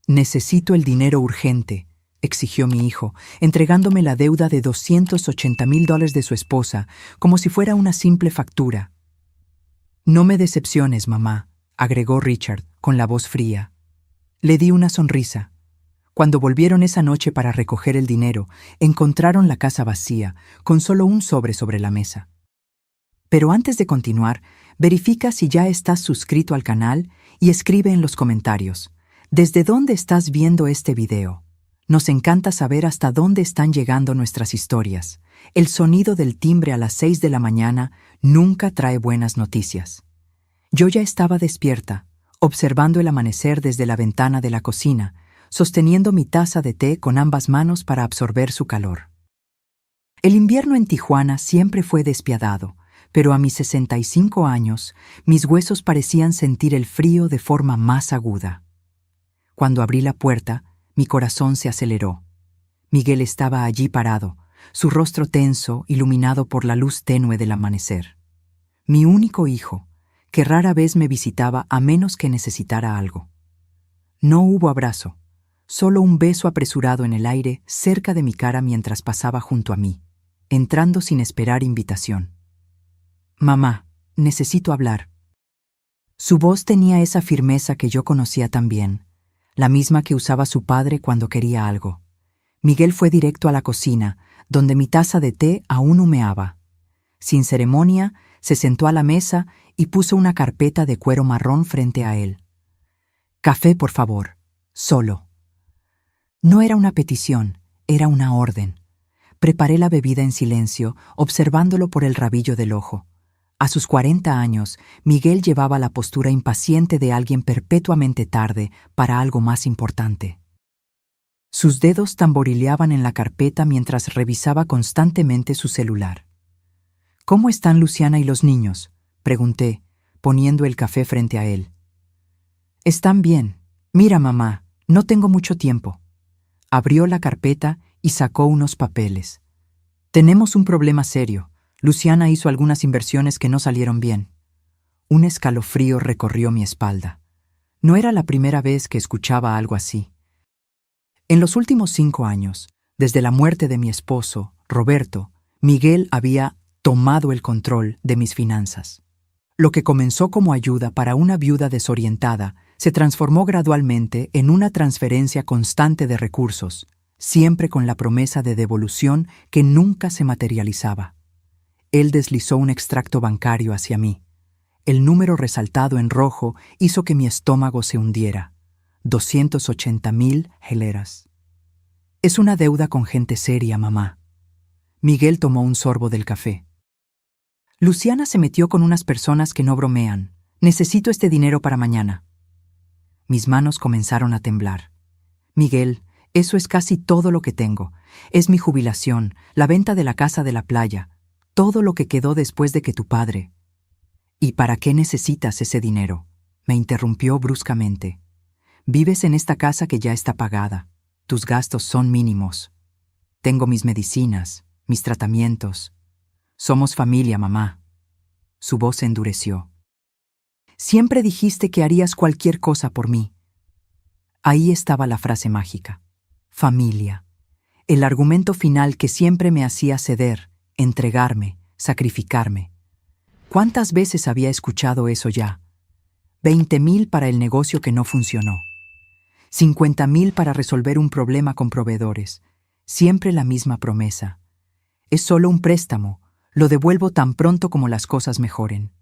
Necesito el dinero urgente, exigió mi hijo, entregándome la deuda de $280,000 de su esposa, como si fuera una simple factura. No me decepciones, mamá, agregó Richard, con la voz fría. Le di una sonrisa. Cuando volvieron esa noche para recoger el dinero, encontraron la casa vacía, con solo un sobre la mesa. Pero antes de continuar, verifica si ya estás suscrito al canal y escribe en los comentarios, ¿desde dónde estás viendo este video? Nos encanta saber hasta dónde están llegando nuestras historias. El sonido del timbre a las 6 de la mañana nunca trae buenas noticias. Yo ya estaba despierta, observando el amanecer desde la ventana de la cocina, sosteniendo mi taza de té con ambas manos para absorber su calor. El invierno en Tijuana siempre fue despiadado, pero a mis 65 años, mis huesos parecían sentir el frío de forma más aguda. Cuando abrí la puerta, mi corazón se aceleró. Miguel estaba allí parado, su rostro tenso, iluminado por la luz tenue del amanecer. Mi único hijo, que rara vez me visitaba a menos que necesitara algo. No hubo abrazo, solo un beso apresurado en el aire cerca de mi cara mientras pasaba junto a mí, entrando sin esperar invitación. «Mamá, necesito hablar». Su voz tenía esa firmeza que yo conocía tan bien, la misma que usaba su padre cuando quería algo. Miguel fue directo a la cocina, donde mi taza de té aún humeaba. Sin ceremonia, se sentó a la mesa y puso una carpeta de cuero marrón frente a él. «Café, por favor, solo». No era una petición, era una orden. Preparé la bebida en silencio, observándolo por el rabillo del ojo. A sus 40 años, Miguel llevaba la postura impaciente de alguien perpetuamente tarde para algo más importante. Sus dedos tamborileaban en la carpeta mientras revisaba constantemente su celular. «¿Cómo están Luciana y los niños?», pregunté, poniendo el café frente a él. «Están bien. Mira, mamá, no tengo mucho tiempo». Abrió la carpeta y sacó unos papeles. «Tenemos un problema serio. Luciana hizo algunas inversiones que no salieron bien». Un escalofrío recorrió mi espalda. No era la primera vez que escuchaba algo así. En los últimos 5 años, desde la muerte de mi esposo, Roberto, Miguel había tomado el control de mis finanzas. Lo que comenzó como ayuda para una viuda desorientada se transformó gradualmente en una transferencia constante de recursos, siempre con la promesa de devolución que nunca se materializaba. Él deslizó un extracto bancario hacia mí. El número resaltado en rojo hizo que mi estómago se hundiera. 280,000 geleras. «Es una deuda con gente seria, mamá». Miguel tomó un sorbo del café. «Luciana se metió con unas personas que no bromean. Necesito este dinero para mañana». Mis manos comenzaron a temblar. «Miguel, eso es casi todo lo que tengo. Es mi jubilación, la venta de la casa de la playa, todo lo que quedó después de que tu padre». «¿Y para qué necesitas ese dinero?», me interrumpió bruscamente. «Vives en esta casa que ya está pagada. Tus gastos son mínimos. Tengo mis medicinas, mis tratamientos. Somos familia, mamá». Su voz se endureció. «Siempre dijiste que harías cualquier cosa por mí». Ahí estaba la frase mágica. Familia. El argumento final que siempre me hacía ceder, entregarme, sacrificarme. ¿Cuántas veces había escuchado eso ya? 20,000 para el negocio que no funcionó. 50,000 para resolver un problema con proveedores. Siempre la misma promesa. Es solo un préstamo, lo devuelvo tan pronto como las cosas mejoren.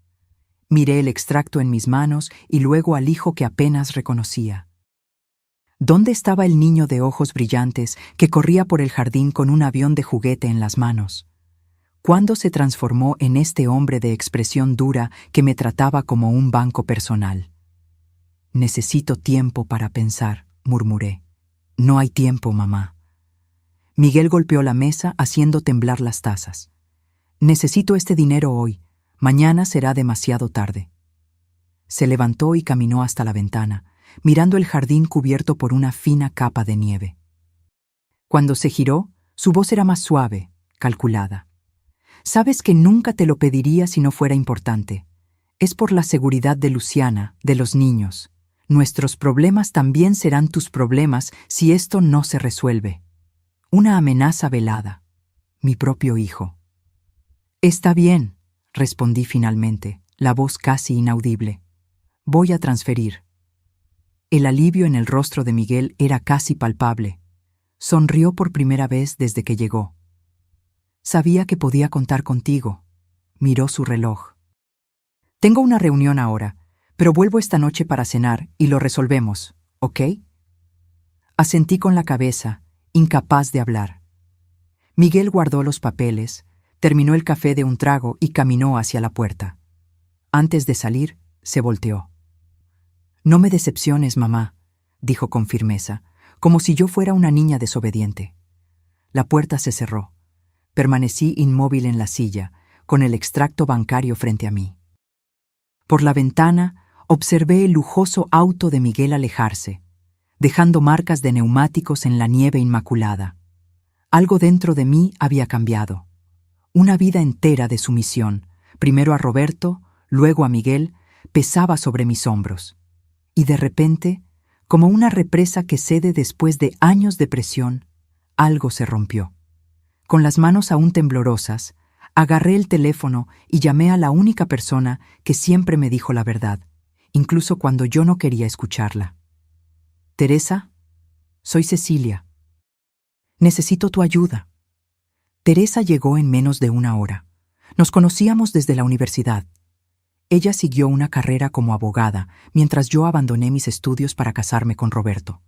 Miré el extracto en mis manos y luego al hijo que apenas reconocía. ¿Dónde estaba el niño de ojos brillantes que corría por el jardín con un avión de juguete en las manos? ¿Cuándo se transformó en este hombre de expresión dura que me trataba como un banco personal? «Necesito tiempo para pensar», murmuré. «No hay tiempo, mamá». Miguel golpeó la mesa haciendo temblar las tazas. «Necesito este dinero hoy. Mañana será demasiado tarde». Se levantó y caminó hasta la ventana, mirando el jardín cubierto por una fina capa de nieve. Cuando se giró, su voz era más suave, calculada. «Sabes que nunca te lo pediría si no fuera importante. Es por la seguridad de Luciana, de los niños. Nuestros problemas también serán tus problemas si esto no se resuelve. Una amenaza velada. Mi propio hijo. Está bien, respondí finalmente, la voz casi inaudible. Voy a transferir. El alivio en el rostro de Miguel era casi palpable. Sonrió por primera vez desde que llegó. Sabía que podía contar contigo. Miró su reloj. Tengo una reunión ahora, pero vuelvo esta noche para cenar y lo resolvemos, ¿ok? Asentí con la cabeza, incapaz de hablar. Miguel guardó los papeles, terminó el café de un trago y caminó hacia la puerta. Antes de salir, se volteó. No me decepciones, mamá, dijo con firmeza, como si yo fuera una niña desobediente. La puerta se cerró. Permanecí inmóvil en la silla, con el extracto bancario frente a mí. Por la ventana, observé el lujoso auto de Miguel alejarse, dejando marcas de neumáticos en la nieve inmaculada. Algo dentro de mí había cambiado. Una vida entera de sumisión, primero a Roberto, luego a Miguel, pesaba sobre mis hombros. Y de repente, como una represa que cede después de años de presión, algo se rompió. Con las manos aún temblorosas, agarré el teléfono y llamé a la única persona que siempre me dijo la verdad, incluso cuando yo no quería escucharla. Teresa, soy Cecilia. Necesito tu ayuda. Teresa llegó en menos de una hora. Nos conocíamos desde la universidad. Ella siguió una carrera como abogada, mientras yo abandoné mis estudios para casarme con Roberto.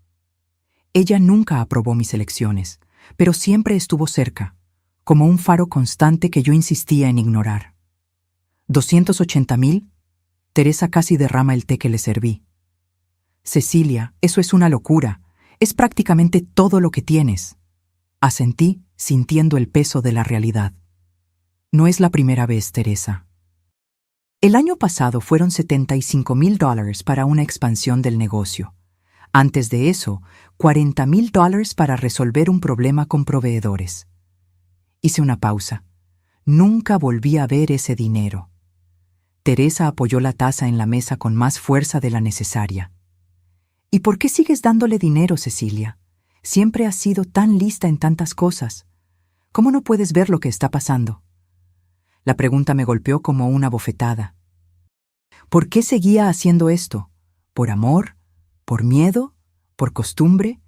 Ella nunca aprobó mis elecciones, pero siempre estuvo cerca, como un faro constante que yo insistía en ignorar. ¿280,000? Teresa casi derrama el té que le serví. Cecilia, eso es una locura. Es prácticamente todo lo que tienes. Asentí, sintiendo el peso de la realidad. No es la primera vez, Teresa. El año pasado fueron $75,000 para una expansión del negocio. Antes de eso, $40,000 para resolver un problema con proveedores. Hice una pausa. Nunca volví a ver ese dinero. Teresa apoyó la taza en la mesa con más fuerza de la necesaria. ¿Y por qué sigues dándole dinero, Cecilia? Siempre has sido tan lista en tantas cosas. ¿Cómo no puedes ver lo que está pasando? La pregunta me golpeó como una bofetada. ¿Por qué seguía haciendo esto? ¿Por amor? ¿Por miedo? ¿Por costumbre?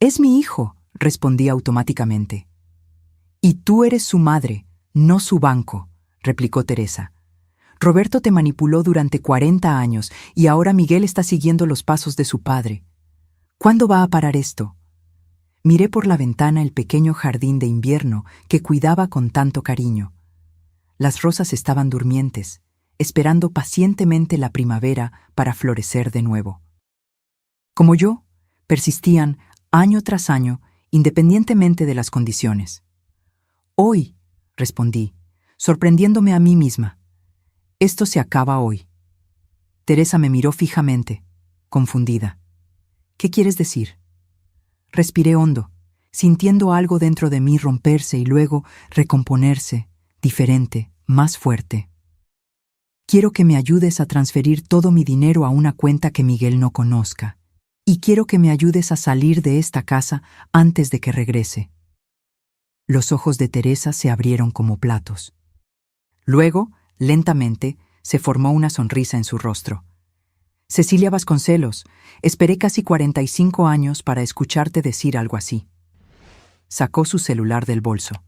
Es mi hijo, respondí automáticamente. Y tú eres su madre, no su banco, replicó Teresa. Roberto te manipuló durante 40 años y ahora Miguel está siguiendo los pasos de su padre. ¿Cuándo va a parar esto? Miré por la ventana el pequeño jardín de invierno que cuidaba con tanto cariño. Las rosas estaban durmientes, esperando pacientemente la primavera para florecer de nuevo. Como yo, persistían año tras año, independientemente de las condiciones. Hoy, respondí, sorprendiéndome a mí misma. Esto se acaba hoy. Teresa me miró fijamente, confundida. ¿Qué quieres decir? Respiré hondo, sintiendo algo dentro de mí romperse y luego recomponerse, diferente, más fuerte. Quiero que me ayudes a transferir todo mi dinero a una cuenta que Miguel no conozca. Y quiero que me ayudes a salir de esta casa antes de que regrese. Los ojos de Teresa se abrieron como platos. Luego, lentamente, se formó una sonrisa en su rostro. Cecilia Vasconcelos, esperé casi 45 años para escucharte decir algo así. Sacó su celular del bolso.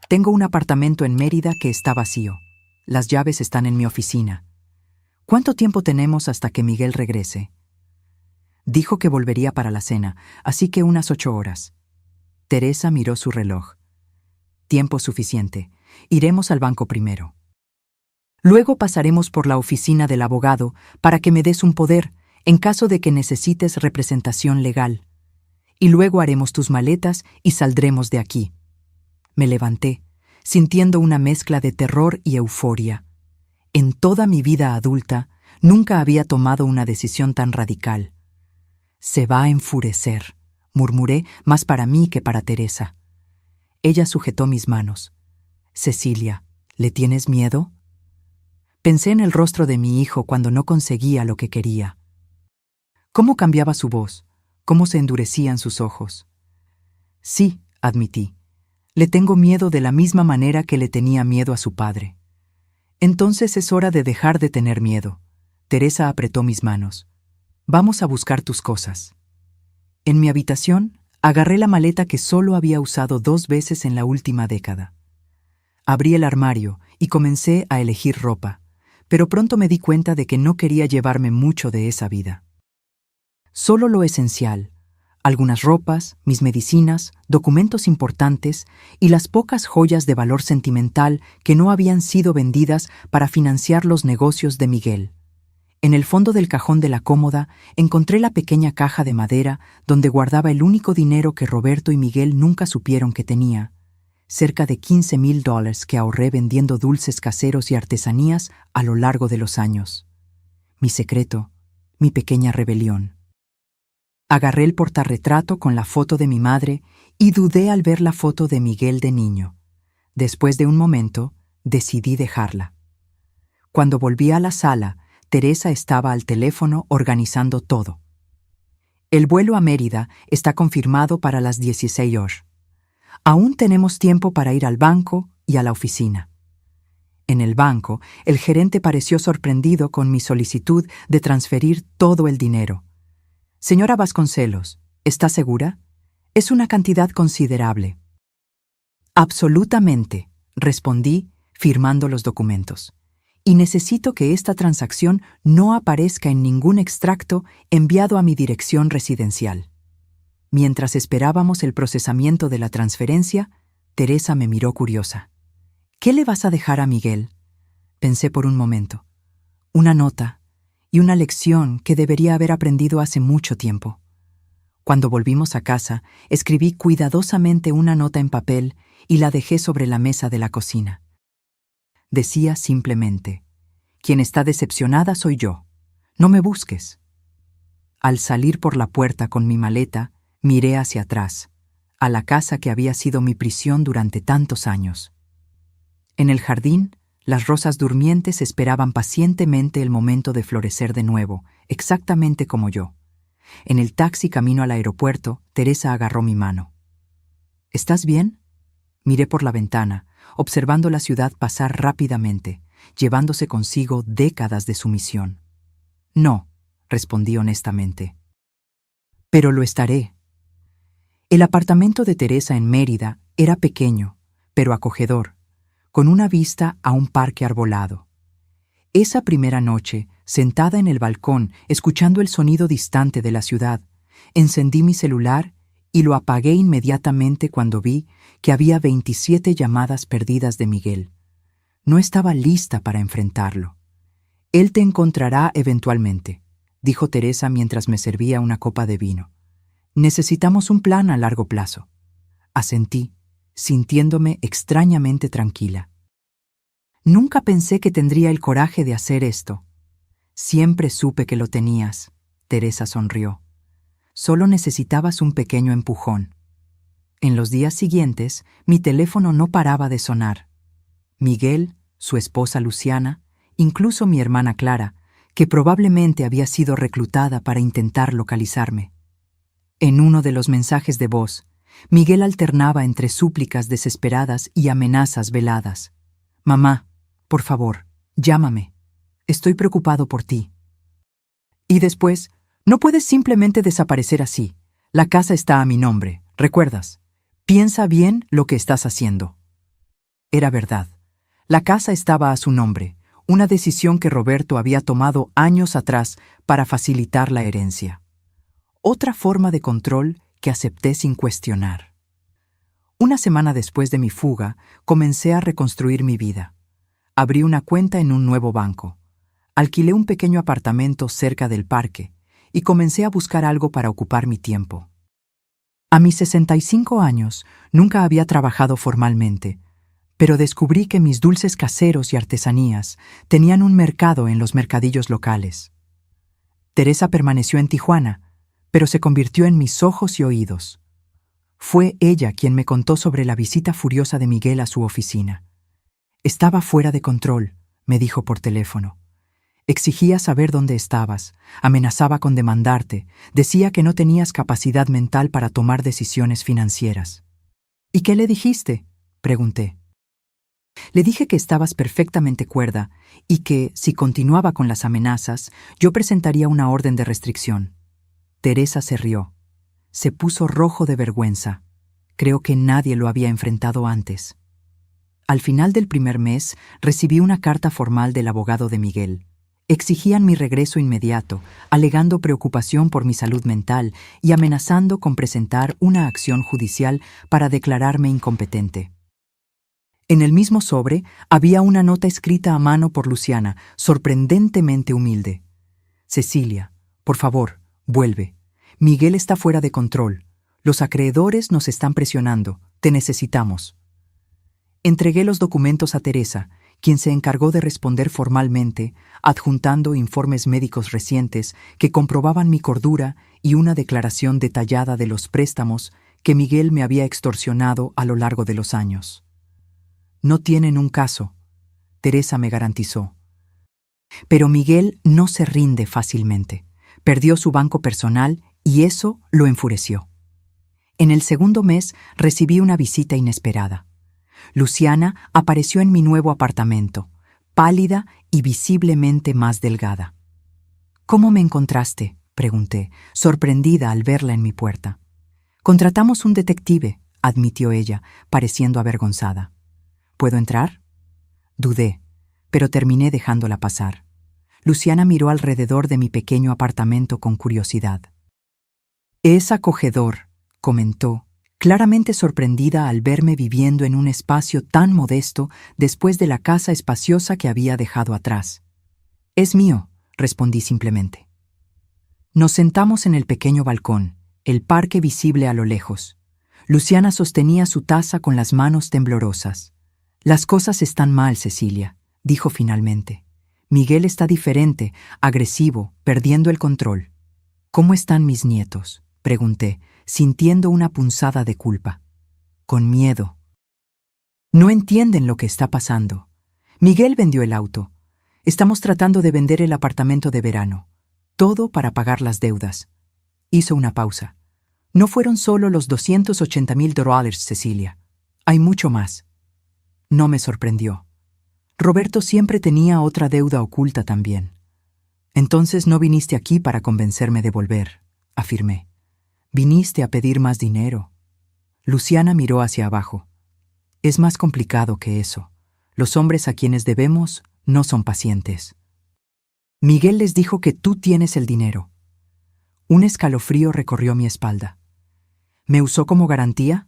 Tengo un apartamento en Mérida que está vacío. Las llaves están en mi oficina. ¿Cuánto tiempo tenemos hasta que Miguel regrese? Dijo que volvería para la cena, así que unas 8 horas. Teresa miró su reloj. Tiempo suficiente. Iremos al banco primero. Luego pasaremos por la oficina del abogado para que me des un poder en caso de que necesites representación legal. Y luego haremos tus maletas y saldremos de aquí. Me levanté, sintiendo una mezcla de terror y euforia. En toda mi vida adulta, nunca había tomado una decisión tan radical. Se va a enfurecer, murmuré, más para mí que para Teresa. Ella sujetó mis manos. Cecilia, ¿le tienes miedo? Pensé en el rostro de mi hijo cuando no conseguía lo que quería. ¿Cómo cambiaba su voz? ¿Cómo se endurecían sus ojos? Sí, admití. Le tengo miedo de la misma manera que le tenía miedo a su padre. Entonces es hora de dejar de tener miedo. Teresa apretó mis manos. Vamos a buscar tus cosas. En mi habitación, agarré la maleta que solo había usado 2 veces en la última década. Abrí el armario y comencé a elegir ropa, pero pronto me di cuenta de que no quería llevarme mucho de esa vida. Solo lo esencial, algunas ropas, mis medicinas, documentos importantes y las pocas joyas de valor sentimental que no habían sido vendidas para financiar los negocios de Miguel. En el fondo del cajón de la cómoda encontré la pequeña caja de madera donde guardaba el único dinero que Roberto y Miguel nunca supieron que tenía, cerca de $15,000 que ahorré vendiendo dulces caseros y artesanías a lo largo de los años. Mi secreto, mi pequeña rebelión. Agarré el portarretrato con la foto de mi madre y dudé al ver la foto de Miguel de niño. Después de un momento, decidí dejarla. Cuando volví a la sala, Teresa estaba al teléfono organizando todo. El vuelo a Mérida está confirmado para las 16 horas. Aún tenemos tiempo para ir al banco y a la oficina. En el banco, el gerente pareció sorprendido con mi solicitud de transferir todo el dinero. Señora Vasconcelos, ¿está segura? Es una cantidad considerable. Absolutamente, respondí, firmando los documentos. Y necesito que esta transacción no aparezca en ningún extracto enviado a mi dirección residencial. Mientras esperábamos el procesamiento de la transferencia, Teresa me miró curiosa. ¿Qué le vas a dejar a Miguel? Pensé por un momento. Una nota y una lección que debería haber aprendido hace mucho tiempo. Cuando volvimos a casa, escribí cuidadosamente una nota en papel y la dejé sobre la mesa de la cocina. Decía simplemente: quien está decepcionada soy yo. No me busques. Al salir por la puerta con mi maleta, miré hacia atrás, a la casa que había sido mi prisión durante tantos años. En el jardín, las rosas durmientes esperaban pacientemente el momento de florecer de nuevo, exactamente como yo. En el taxi camino al aeropuerto, Teresa agarró mi mano. ¿Estás bien? Miré por la ventana, observando la ciudad pasar rápidamente, llevándose consigo décadas de sumisión. No, respondí honestamente. Pero lo estaré. El apartamento de Teresa en Mérida era pequeño, pero acogedor, con una vista a un parque arbolado. Esa primera noche, sentada en el balcón, escuchando el sonido distante de la ciudad, encendí mi celular y lo apagué inmediatamente cuando vi que había 27 llamadas perdidas de Miguel. No estaba lista para enfrentarlo. Él te encontrará eventualmente, dijo Teresa mientras me servía una copa de vino. Necesitamos un plan a largo plazo. Asentí, sintiéndome extrañamente tranquila. Nunca pensé que tendría el coraje de hacer esto. Siempre supe que lo tenías, Teresa sonrió. Solo necesitabas un pequeño empujón. En los días siguientes, mi teléfono no paraba de sonar. Miguel, su esposa Luciana, incluso mi hermana Clara, que probablemente había sido reclutada para intentar localizarme. En uno de los mensajes de voz, Miguel alternaba entre súplicas desesperadas y amenazas veladas. «Mamá, por favor, llámame. Estoy preocupado por ti». Y después, «No puedes simplemente desaparecer así. La casa está a mi nombre, ¿recuerdas? Piensa bien lo que estás haciendo». Era verdad. La casa estaba a su nombre, una decisión que Roberto había tomado años atrás para facilitar la herencia. Otra forma de control que acepté sin cuestionar. Una semana después de mi fuga, comencé a reconstruir mi vida. Abrí una cuenta en un nuevo banco. Alquilé un pequeño apartamento cerca del parque y comencé a buscar algo para ocupar mi tiempo. A mis 65 años nunca había trabajado formalmente, pero descubrí que mis dulces caseros y artesanías tenían un mercado en los mercadillos locales. Teresa permaneció en Tijuana, pero se convirtió en mis ojos y oídos. Fue ella quien me contó sobre la visita furiosa de Miguel a su oficina. Estaba fuera de control, me dijo por teléfono. Exigía saber dónde estabas, amenazaba con demandarte, decía que no tenías capacidad mental para tomar decisiones financieras. ¿Y qué le dijiste?, pregunté. Le dije que estabas perfectamente cuerda y que, si continuaba con las amenazas, yo presentaría una orden de restricción. Teresa se rió. Se puso rojo de vergüenza. Creo que nadie lo había enfrentado antes. Al final del primer mes, recibí una carta formal del abogado de Miguel. Exigían mi regreso inmediato, alegando preocupación por mi salud mental y amenazando con presentar una acción judicial para declararme incompetente. En el mismo sobre había una nota escrita a mano por Luciana, sorprendentemente humilde. Cecilia, por favor, vuelve. Miguel está fuera de control. Los acreedores nos están presionando. Te necesitamos. Entregué los documentos a Teresa, quien se encargó de responder formalmente, adjuntando informes médicos recientes que comprobaban mi cordura y una declaración detallada de los préstamos que Miguel me había extorsionado a lo largo de los años. No tienen un caso, Teresa me garantizó. Pero Miguel no se rinde fácilmente. Perdió su banco personal y eso lo enfureció. En el segundo mes recibí una visita inesperada. Luciana apareció en mi nuevo apartamento, pálida y visiblemente más delgada. ¿Cómo me encontraste?, pregunté, sorprendida al verla en mi puerta. Contratamos un detective, admitió ella, pareciendo avergonzada. ¿Puedo entrar? Dudé, pero terminé dejándola pasar. Luciana miró alrededor de mi pequeño apartamento con curiosidad. Es acogedor, comentó, claramente sorprendida al verme viviendo en un espacio tan modesto después de la casa espaciosa que había dejado atrás. Es mío, respondí simplemente. Nos sentamos en el pequeño balcón, el parque visible a lo lejos. Luciana sostenía su taza con las manos temblorosas. Las cosas están mal, Cecilia, dijo finalmente. Miguel está diferente, agresivo, perdiendo el control. ¿Cómo están mis nietos?, pregunté, sintiendo una punzada de culpa. Con miedo. No entienden lo que está pasando. Miguel vendió el auto. Estamos tratando de vender el apartamento de verano. Todo para pagar las deudas. Hizo una pausa. No fueron solo los $280,000, Cecilia. Hay mucho más. No me sorprendió. Roberto siempre tenía otra deuda oculta también. Entonces no viniste aquí para convencerme de volver, afirmé. Viniste a pedir más dinero. Luciana miró hacia abajo. Es más complicado que eso. Los hombres a quienes debemos no son pacientes. Miguel les dijo que tú tienes el dinero. Un escalofrío recorrió mi espalda. ¿Me usó como garantía?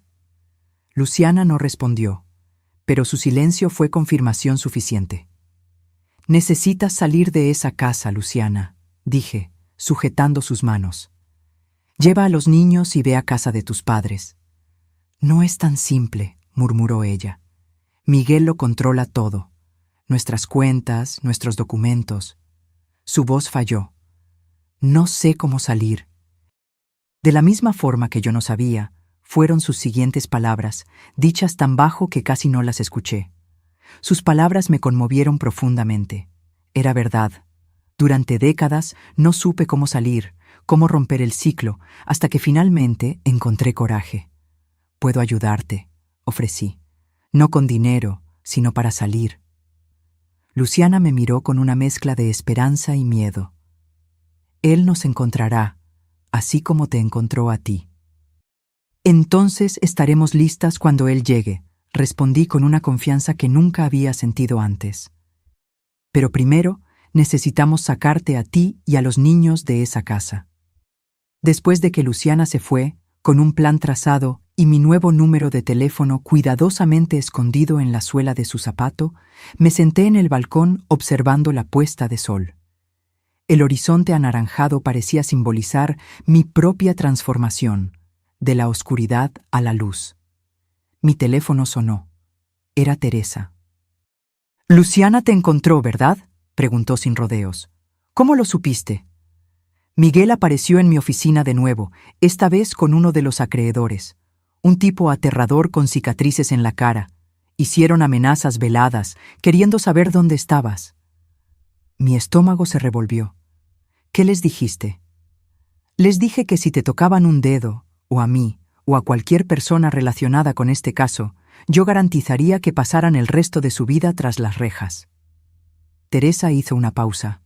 Luciana no respondió, pero su silencio fue confirmación suficiente. Necesitas salir de esa casa, Luciana, dije, sujetando sus manos. Lleva a los niños y ve a casa de tus padres. No es tan simple, murmuró ella. Miguel lo controla todo. Nuestras cuentas, nuestros documentos. Su voz falló. No sé cómo salir. De la misma forma que yo no sabía, fueron sus siguientes palabras, dichas tan bajo que casi no las escuché. Sus palabras me conmovieron profundamente. Era verdad. Durante décadas no supe cómo salir, cómo romper el ciclo, hasta que finalmente encontré coraje. Puedo ayudarte, ofrecí. No con dinero, sino para salir. Luciana me miró con una mezcla de esperanza y miedo. Él nos encontrará, así como te encontró a ti. Entonces estaremos listas cuando él llegue, respondí con una confianza que nunca había sentido antes. Pero primero necesitamos sacarte a ti y a los niños de esa casa. Después de que Luciana se fue, con un plan trazado y mi nuevo número de teléfono cuidadosamente escondido en la suela de su zapato, me senté en el balcón observando la puesta de sol. El horizonte anaranjado parecía simbolizar mi propia transformación, de la oscuridad a la luz. Mi teléfono sonó. Era Teresa. «Luciana te encontró, ¿verdad?», preguntó sin rodeos. «¿Cómo lo supiste?». Miguel apareció en mi oficina de nuevo, esta vez con uno de los acreedores. Un tipo aterrador con cicatrices en la cara. Hicieron amenazas veladas, queriendo saber dónde estabas. Mi estómago se revolvió. ¿Qué les dijiste? Les dije que si te tocaban un dedo, o a mí, o a cualquier persona relacionada con este caso, yo garantizaría que pasaran el resto de su vida tras las rejas. Teresa hizo una pausa.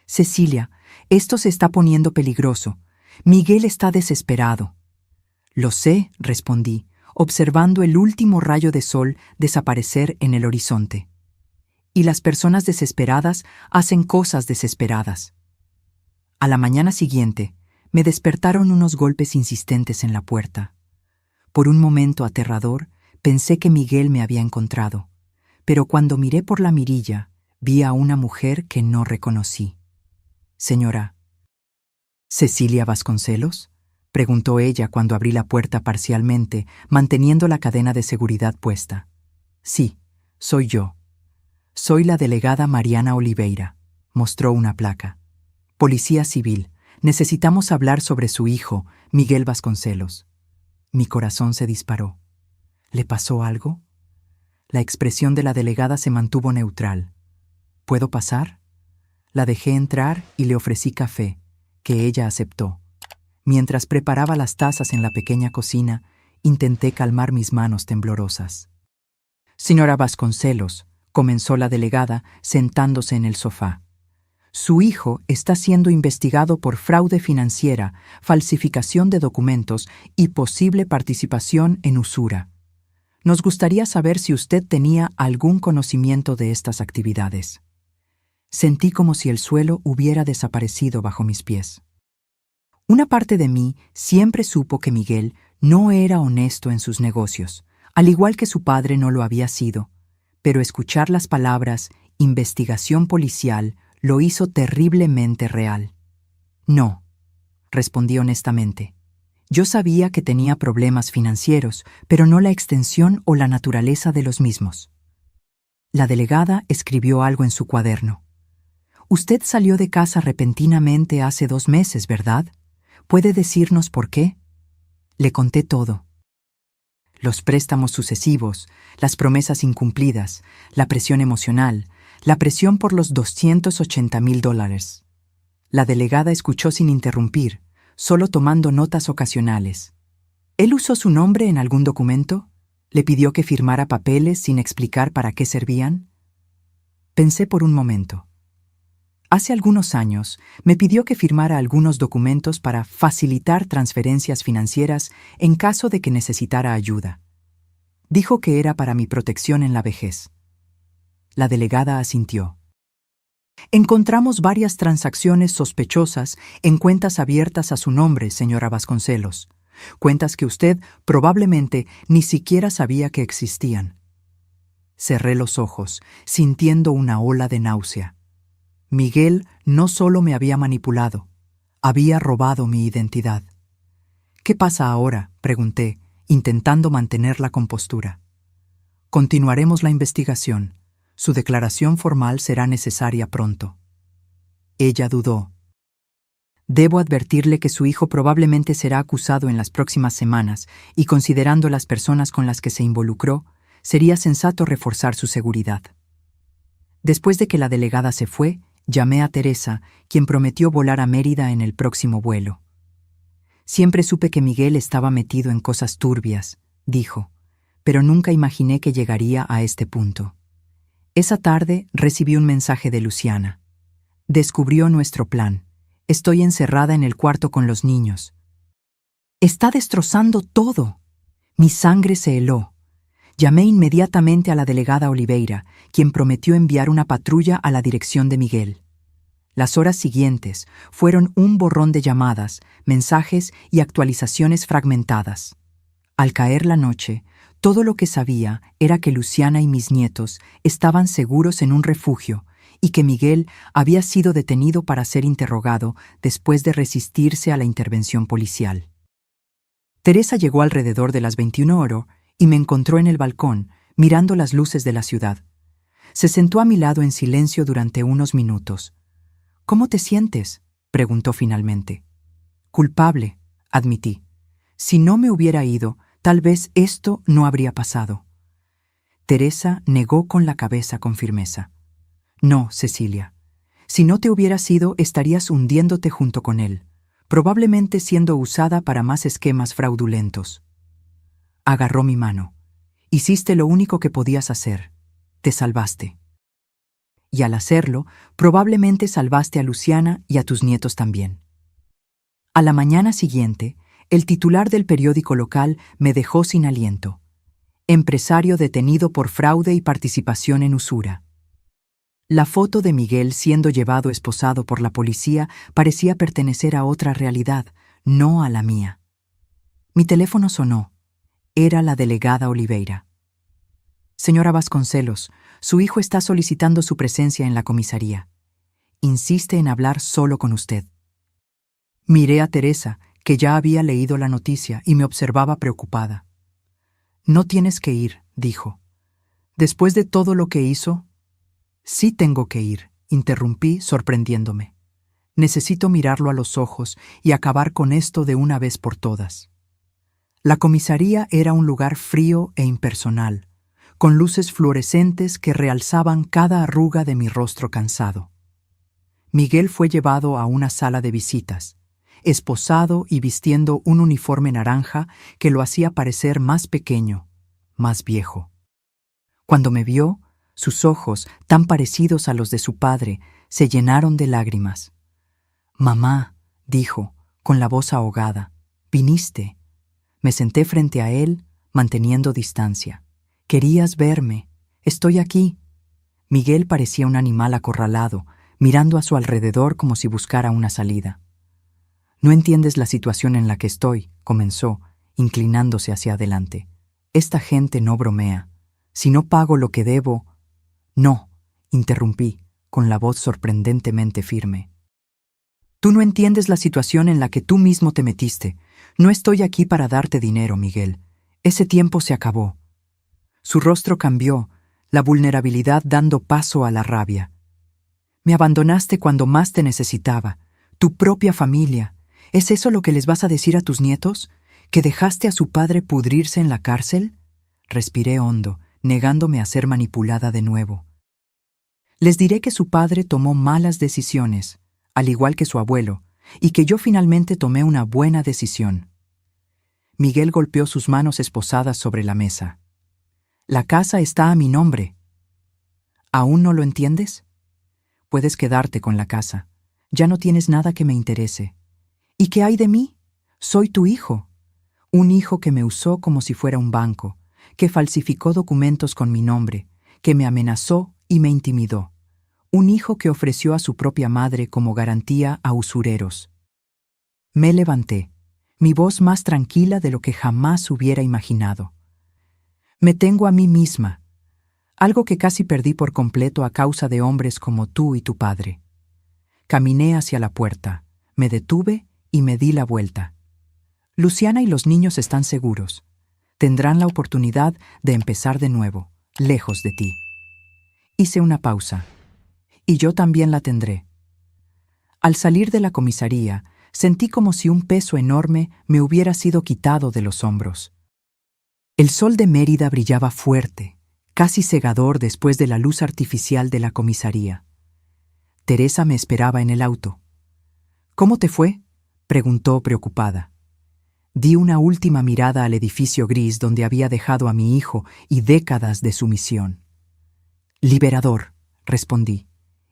Cecilia, esto se está poniendo peligroso. Miguel está desesperado. Lo sé, respondí, observando el último rayo de sol desaparecer en el horizonte. Y las personas desesperadas hacen cosas desesperadas. A la mañana siguiente, me despertaron unos golpes insistentes en la puerta. Por un momento aterrador, pensé que Miguel me había encontrado, pero cuando miré por la mirilla, vi a una mujer que no reconocí. Señora. ¿Cecilia Vasconcelos? Preguntó ella cuando abrí la puerta parcialmente, manteniendo la cadena de seguridad puesta. Sí, soy yo. Soy la delegada Mariana Oliveira. Mostró una placa. Policía Civil. Necesitamos hablar sobre su hijo, Miguel Vasconcelos. Mi corazón se disparó. ¿Le pasó algo? La expresión de la delegada se mantuvo neutral. ¿Puedo pasar? La dejé entrar y le ofrecí café, que ella aceptó. Mientras preparaba las tazas en la pequeña cocina, intenté calmar mis manos temblorosas. Señora Vasconcelos, comenzó la delegada, sentándose en el sofá. Su hijo está siendo investigado por fraude financiera, falsificación de documentos y posible participación en usura. Nos gustaría saber si usted tenía algún conocimiento de estas actividades. Sentí como si el suelo hubiera desaparecido bajo mis pies. Una parte de mí siempre supo que Miguel no era honesto en sus negocios, al igual que su padre no lo había sido, pero escuchar las palabras investigación policial lo hizo terriblemente real. No, respondí honestamente. Yo sabía que tenía problemas financieros, pero no la extensión o la naturaleza de los mismos. La delegada escribió algo en su cuaderno. Usted salió de casa repentinamente hace 2 meses, ¿verdad? ¿Puede decirnos por qué? Le conté todo. Los préstamos sucesivos, las promesas incumplidas, la presión emocional, la presión por los $280,000. La delegada escuchó sin interrumpir, solo tomando notas ocasionales. ¿Él usó su nombre en algún documento? ¿Le pidió que firmara papeles sin explicar para qué servían? Pensé por un momento. Hace algunos años me pidió que firmara algunos documentos para facilitar transferencias financieras en caso de que necesitara ayuda. Dijo que era para mi protección en la vejez. La delegada asintió. Encontramos varias transacciones sospechosas en cuentas abiertas a su nombre, señora Vasconcelos. Cuentas que usted probablemente ni siquiera sabía que existían. Cerré los ojos, sintiendo una ola de náusea. Miguel no solo me había manipulado, había robado mi identidad. ¿Qué pasa ahora?, pregunté, intentando mantener la compostura. Continuaremos la investigación. Su declaración formal será necesaria pronto. Ella dudó. Debo advertirle que su hijo probablemente será acusado en las próximas semanas y, considerando las personas con las que se involucró, sería sensato reforzar su seguridad. Después de que la delegada se fue, llamé a Teresa, quien prometió volar a Mérida en el próximo vuelo. Siempre supe que Miguel estaba metido en cosas turbias, dijo, pero nunca imaginé que llegaría a este punto. Esa tarde recibí un mensaje de Luciana. Descubrió nuestro plan. Estoy encerrada en el cuarto con los niños. Está destrozando todo. Mi sangre se heló. Llamé inmediatamente a la delegada Oliveira, quien prometió enviar una patrulla a la dirección de Miguel. Las horas siguientes fueron un borrón de llamadas, mensajes y actualizaciones fragmentadas. Al caer la noche, todo lo que sabía era que Luciana y mis nietos estaban seguros en un refugio y que Miguel había sido detenido para ser interrogado después de resistirse a la intervención policial. Teresa llegó alrededor de las 21 y me encontró en el balcón, mirando las luces de la ciudad. Se sentó a mi lado en silencio durante unos minutos. «¿Cómo te sientes?», preguntó finalmente. «Culpable», admití. «Si no me hubiera ido, tal vez esto no habría pasado». Teresa negó con la cabeza con firmeza. «No, Cecilia, Si no te hubieras ido, estarías hundiéndote junto con él, probablemente siendo usada para más esquemas fraudulentos. Agarró mi mano. Hiciste lo único que podías hacer. Te salvaste. Y al hacerlo, probablemente salvaste a Luciana y a tus nietos también. A la mañana siguiente, el titular del periódico local me dejó sin aliento. Empresario detenido por fraude y participación en usura. La foto de Miguel siendo llevado esposado por la policía parecía pertenecer a otra realidad, no a la mía. Mi teléfono sonó. Era la delegada Oliveira. Señora Vasconcelos, su hijo está solicitando su presencia en la comisaría. Insiste en hablar solo con usted. Miré a Teresa, que ya había leído la noticia y me observaba preocupada. No tienes que ir, dijo. Después de todo lo que hizo... Sí tengo que ir, interrumpí, sorprendiéndome. Necesito mirarlo a los ojos y acabar con esto de una vez por todas. La comisaría era un lugar frío e impersonal, con luces fluorescentes que realzaban cada arruga de mi rostro cansado. Miguel fue llevado a una sala de visitas, esposado y vistiendo un uniforme naranja que lo hacía parecer más pequeño, más viejo. Cuando me vio, sus ojos, tan parecidos a los de su padre, se llenaron de lágrimas. «Mamá», dijo, con la voz ahogada, «viniste». Me senté frente a él, manteniendo distancia. «Querías verme. Estoy aquí». Miguel parecía un animal acorralado, mirando a su alrededor como si buscara una salida. «No entiendes la situación en la que estoy», comenzó, inclinándose hacia adelante. «Esta gente no bromea. Si no pago lo que debo...» «No», interrumpí, con la voz sorprendentemente firme. «Tú no entiendes la situación en la que tú mismo te metiste. No estoy aquí para darte dinero, Miguel. Ese tiempo se acabó». Su rostro cambió, la vulnerabilidad dando paso a la rabia. «Me abandonaste cuando más te necesitaba. Tu propia familia. ¿Es eso lo que les vas a decir a tus nietos? ¿Que dejaste a su padre pudrirse en la cárcel?» Respiré hondo, negándome a ser manipulada de nuevo. «Les diré que su padre tomó malas decisiones, al igual que su abuelo, y que yo finalmente tomé una buena decisión». Miguel golpeó sus manos esposadas sobre la mesa. «La casa está a mi nombre». «¿Aún no lo entiendes? Puedes quedarte con la casa. Ya no tienes nada que me interese. ¿Y qué hay de mí? Soy tu hijo. Un hijo que me usó como si fuera un banco, que falsificó documentos con mi nombre, que me amenazó y me intimidó. Un hijo que ofreció a su propia madre como garantía a usureros». Me levanté, mi voz más tranquila de lo que jamás hubiera imaginado. «Me tengo a mí misma, algo que casi perdí por completo a causa de hombres como tú y tu padre». Caminé hacia la puerta, me detuve y me di la vuelta. «Luciana y los niños están seguros. Tendrán la oportunidad de empezar de nuevo, lejos de ti». Hice una pausa. «Y yo también la tendré». Al salir de la comisaría, sentí como si un peso enorme me hubiera sido quitado de los hombros. El sol de Mérida brillaba fuerte, casi cegador después de la luz artificial de la comisaría. Teresa me esperaba en el auto. «¿Cómo te fue?», preguntó preocupada. Di una última mirada al edificio gris donde había dejado a mi hijo y décadas de sumisión. «Liberador», respondí,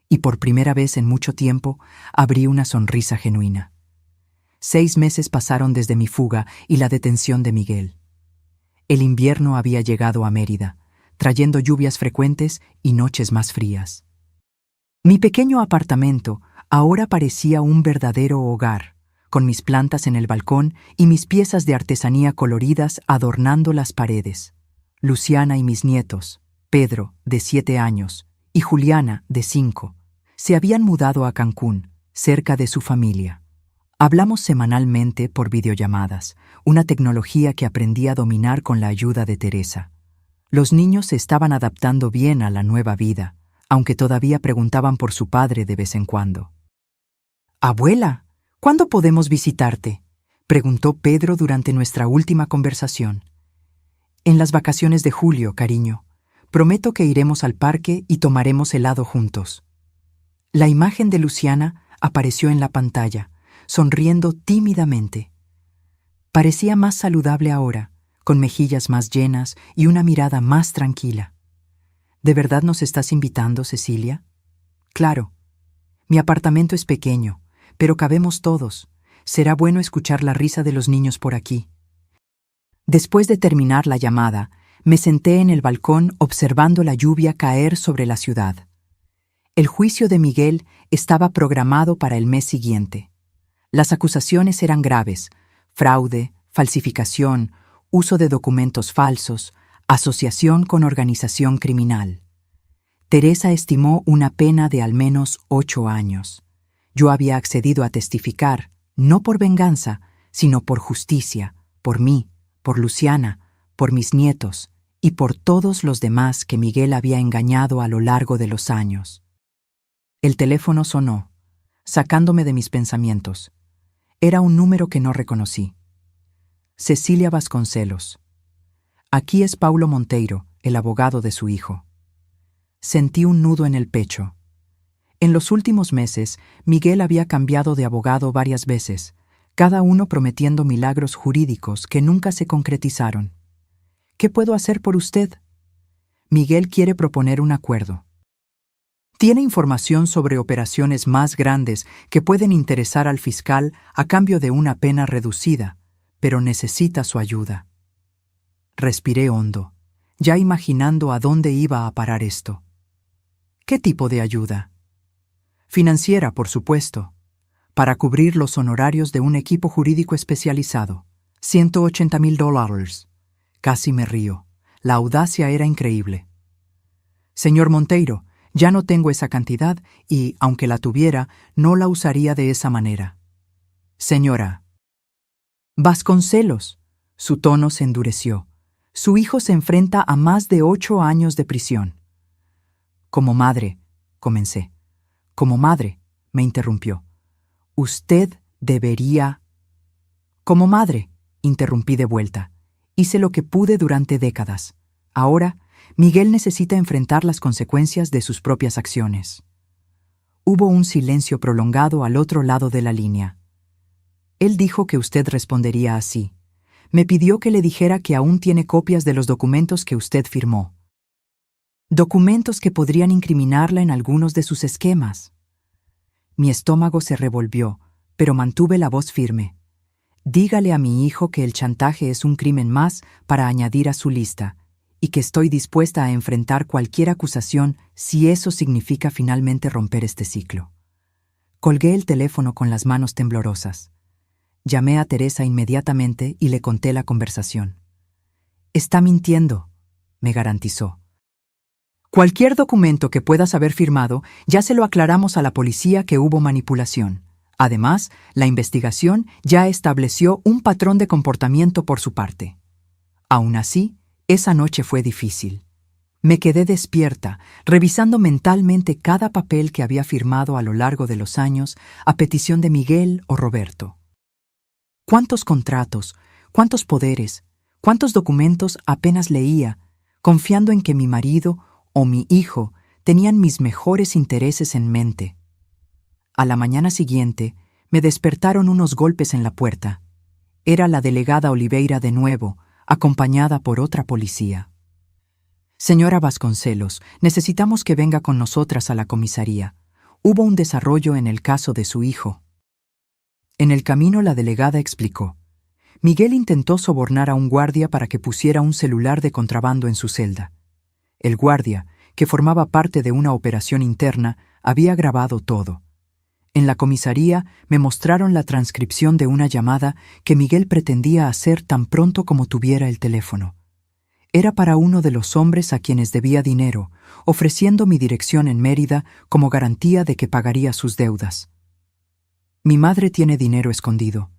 y por primera vez en mucho tiempo abrí una sonrisa genuina. 6 meses pasaron desde mi fuga y la detención de Miguel. El invierno había llegado a Mérida, trayendo lluvias frecuentes y noches más frías. Mi pequeño apartamento ahora parecía un verdadero hogar, con mis plantas en el balcón y mis piezas de artesanía coloridas adornando las paredes. Luciana y mis nietos, Pedro, de 7 años, y Juliana, de 5, se habían mudado a Cancún, cerca de su familia. Hablamos semanalmente por videollamadas, una tecnología que aprendí a dominar con la ayuda de Teresa. Los niños se estaban adaptando bien a la nueva vida, aunque todavía preguntaban por su padre de vez en cuando. «Abuela, ¿cuándo podemos visitarte?», preguntó Pedro durante nuestra última conversación. «En las vacaciones de julio, cariño. Prometo que iremos al parque y tomaremos helado juntos». La imagen de Luciana apareció en la pantalla, sonriendo tímidamente. Parecía más saludable ahora, con mejillas más llenas y una mirada más tranquila. ¿De verdad nos estás invitando, Cecilia? Claro. Mi apartamento es pequeño, pero cabemos todos. Será bueno escuchar la risa de los niños por aquí. Después de terminar la llamada, me senté en el balcón observando la lluvia caer sobre la ciudad. El juicio de Miguel estaba programado para el mes siguiente. Las acusaciones eran graves: fraude, falsificación, uso de documentos falsos, asociación con organización criminal. Teresa estimó una pena de al menos 8 años. Yo había accedido a testificar, no por venganza, sino por justicia, por mí, por Luciana, por mis nietos y por todos los demás que Miguel había engañado a lo largo de los años. El teléfono sonó, sacándome de mis pensamientos. Era un número que no reconocí. Cecilia Vasconcelos. Aquí es Paulo Monteiro, el abogado de su hijo. Sentí un nudo en el pecho. En los últimos meses, Miguel había cambiado de abogado varias veces, cada uno prometiendo milagros jurídicos que nunca se concretizaron. ¿Qué puedo hacer por usted? Miguel quiere proponer un acuerdo. Tiene información sobre operaciones más grandes que pueden interesar al fiscal a cambio de una pena reducida, pero necesita su ayuda. Respiré hondo, ya imaginando a dónde iba a parar esto. ¿Qué tipo de ayuda? Financiera, por supuesto, para cubrir los honorarios de un equipo jurídico especializado. $180,000. Casi me río. La audacia era increíble. Señor Monteiro, ya no tengo esa cantidad y, aunque la tuviera, no la usaría de esa manera. Señora Vasconcelos. Su tono se endureció. Su hijo se enfrenta a más de 8 años de prisión. Como madre, comencé. Como madre, me interrumpió. Usted debería... Como madre, interrumpí de vuelta. Hice lo que pude durante décadas. Ahora, Miguel necesita enfrentar las consecuencias de sus propias acciones. Hubo un silencio prolongado al otro lado de la línea. Él dijo que usted respondería así. Me pidió que le dijera que aún tiene copias de los documentos que usted firmó. Documentos que podrían incriminarla en algunos de sus esquemas. Mi estómago se revolvió, pero mantuve la voz firme. Dígale a mi hijo que el chantaje es un crimen más para añadir a su lista, y que estoy dispuesta a enfrentar cualquier acusación si eso significa finalmente romper este ciclo. Colgué el teléfono con las manos temblorosas. Llamé a Teresa inmediatamente y le conté la conversación. Está mintiendo, me garantizó. Cualquier documento que puedas haber firmado, ya se lo aclaramos a la policía que hubo manipulación. Además, la investigación ya estableció un patrón de comportamiento por su parte. Aún así, esa noche fue difícil. Me quedé despierta, revisando mentalmente cada papel que había firmado a lo largo de los años a petición de Miguel o Roberto. ¿Cuántos contratos, cuántos poderes, cuántos documentos apenas leía, confiando en que mi marido o mi hijo tenían mis mejores intereses en mente? A la mañana siguiente, me despertaron unos golpes en la puerta. Era la delegada Oliveira de nuevo, acompañada por otra policía. Señora Vasconcelos, necesitamos que venga con nosotras a la comisaría. Hubo un desarrollo en el caso de su hijo. En el camino la delegada explicó. Miguel intentó sobornar a un guardia para que pusiera un celular de contrabando en su celda. El guardia, que formaba parte de una operación interna, había grabado todo. En la comisaría me mostraron la transcripción de una llamada que Miguel pretendía hacer tan pronto como tuviera el teléfono. Era para uno de los hombres a quienes debía dinero, ofreciendo mi dirección en Mérida como garantía de que pagaría sus deudas. Mi madre tiene dinero escondido.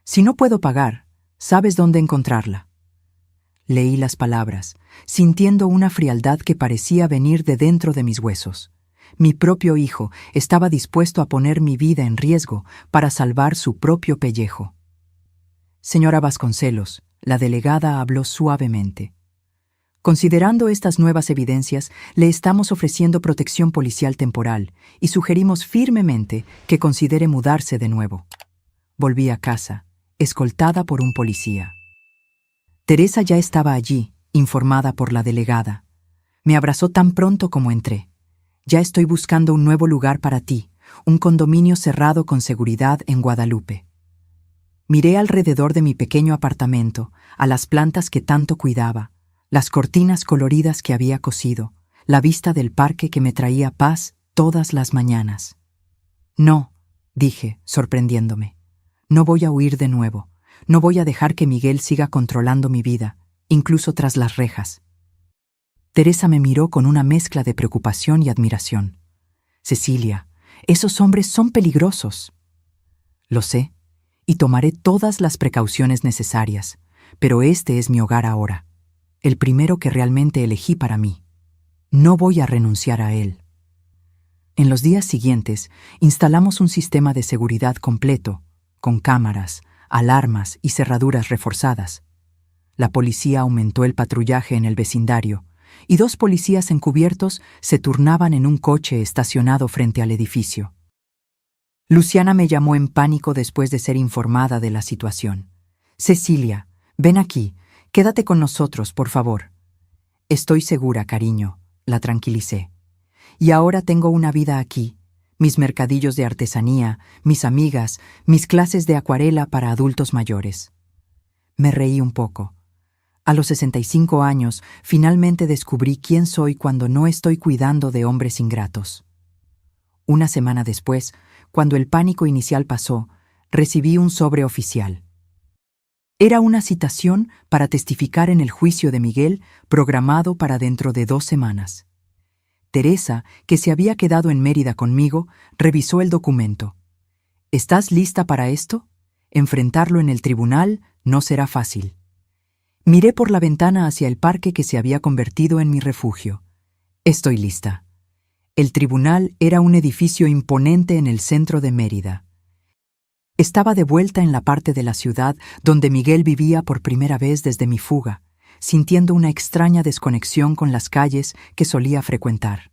Si no puedo pagar, ¿sabes dónde encontrarla? Leí las palabras, sintiendo una frialdad que parecía venir de dentro de mis huesos. Mi propio hijo estaba dispuesto a poner mi vida en riesgo para salvar su propio pellejo. Señora Vasconcelos, la delegada habló suavemente. Considerando estas nuevas evidencias, le estamos ofreciendo protección policial temporal y sugerimos firmemente que considere mudarse de nuevo. Volví a casa, escoltada por un policía. Teresa ya estaba allí, informada por la delegada. Me abrazó tan pronto como entré. Ya estoy buscando un nuevo lugar para ti, un condominio cerrado con seguridad en Guadalupe. Miré alrededor de mi pequeño apartamento, a las plantas que tanto cuidaba, las cortinas coloridas que había cosido, la vista del parque que me traía paz todas las mañanas. No, dije, sorprendiéndome. No voy a huir de nuevo. No voy a dejar que Miguel siga controlando mi vida, incluso tras las rejas. Teresa me miró con una mezcla de preocupación y admiración. Cecilia, esos hombres son peligrosos. Lo sé, y tomaré todas las precauciones necesarias, pero este es mi hogar ahora, el primero que realmente elegí para mí. No voy a renunciar a él. En los días siguientes, instalamos un sistema de seguridad completo, con cámaras, alarmas y cerraduras reforzadas. La policía aumentó el patrullaje en el vecindario, y 2 policías encubiertos se turnaban en un coche estacionado frente al edificio. Luciana me llamó en pánico después de ser informada de la situación. Cecilia, ven aquí, quédate con nosotros, por favor. Estoy segura, cariño, la tranquilicé. Y ahora tengo una vida aquí, mis mercadillos de artesanía, mis amigas, mis clases de acuarela para adultos mayores. Me reí un poco. A los 65 años, finalmente descubrí quién soy cuando no estoy cuidando de hombres ingratos. Una semana después, cuando el pánico inicial pasó, recibí un sobre oficial. Era una citación para testificar en el juicio de Miguel, programado para dentro de 2 semanas. Teresa, que se había quedado en Mérida conmigo, revisó el documento. ¿Estás lista para esto? Enfrentarlo en el tribunal no será fácil. Miré por la ventana hacia el parque que se había convertido en mi refugio. Estoy lista. El tribunal era un edificio imponente en el centro de Mérida. Estaba de vuelta en la parte de la ciudad donde Miguel vivía por primera vez desde mi fuga, sintiendo una extraña desconexión con las calles que solía frecuentar.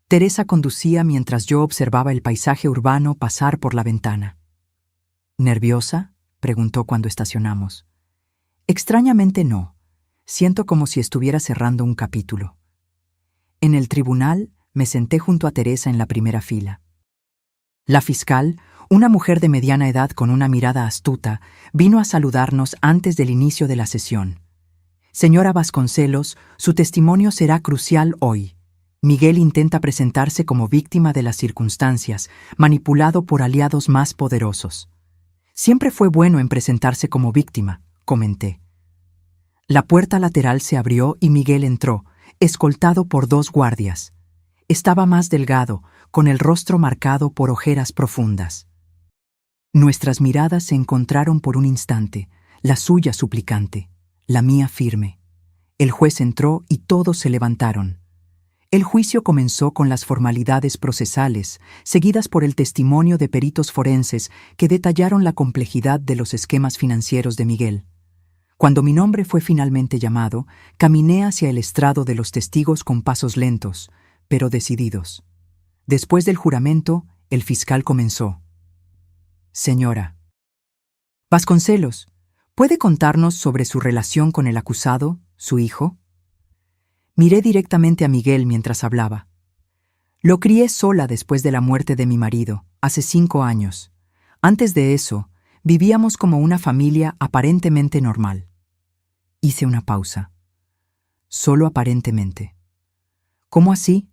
Teresa conducía mientras yo observaba el paisaje urbano pasar por la ventana. ¿Nerviosa?, preguntó cuando estacionamos. Extrañamente no. Siento como si estuviera cerrando un capítulo. En el tribunal me senté junto a Teresa en la primera fila. La fiscal, una mujer de mediana edad con una mirada astuta, vino a saludarnos antes del inicio de la sesión. Señora Vasconcelos, su testimonio será crucial hoy. Miguel intenta presentarse como víctima de las circunstancias, manipulado por aliados más poderosos. Siempre fue bueno en presentarse como víctima, comenté. La puerta lateral se abrió y Miguel entró, escoltado por 2 guardias. Estaba más delgado, con el rostro marcado por ojeras profundas. Nuestras miradas se encontraron por un instante, la suya suplicante, la mía firme. El juez entró y todos se levantaron. El juicio comenzó con las formalidades procesales, seguidas por el testimonio de peritos forenses que detallaron la complejidad de los esquemas financieros de Miguel. Cuando mi nombre fue finalmente llamado, caminé hacia el estrado de los testigos con pasos lentos, pero decididos. Después del juramento, el fiscal comenzó. Señora Vasconcelos, ¿puede contarnos sobre su relación con el acusado, su hijo? Miré directamente a Miguel mientras hablaba. Lo crié sola después de la muerte de mi marido, hace 5 años. Antes de eso, vivíamos como una familia aparentemente normal. Hice una pausa. Solo aparentemente. ¿Cómo así?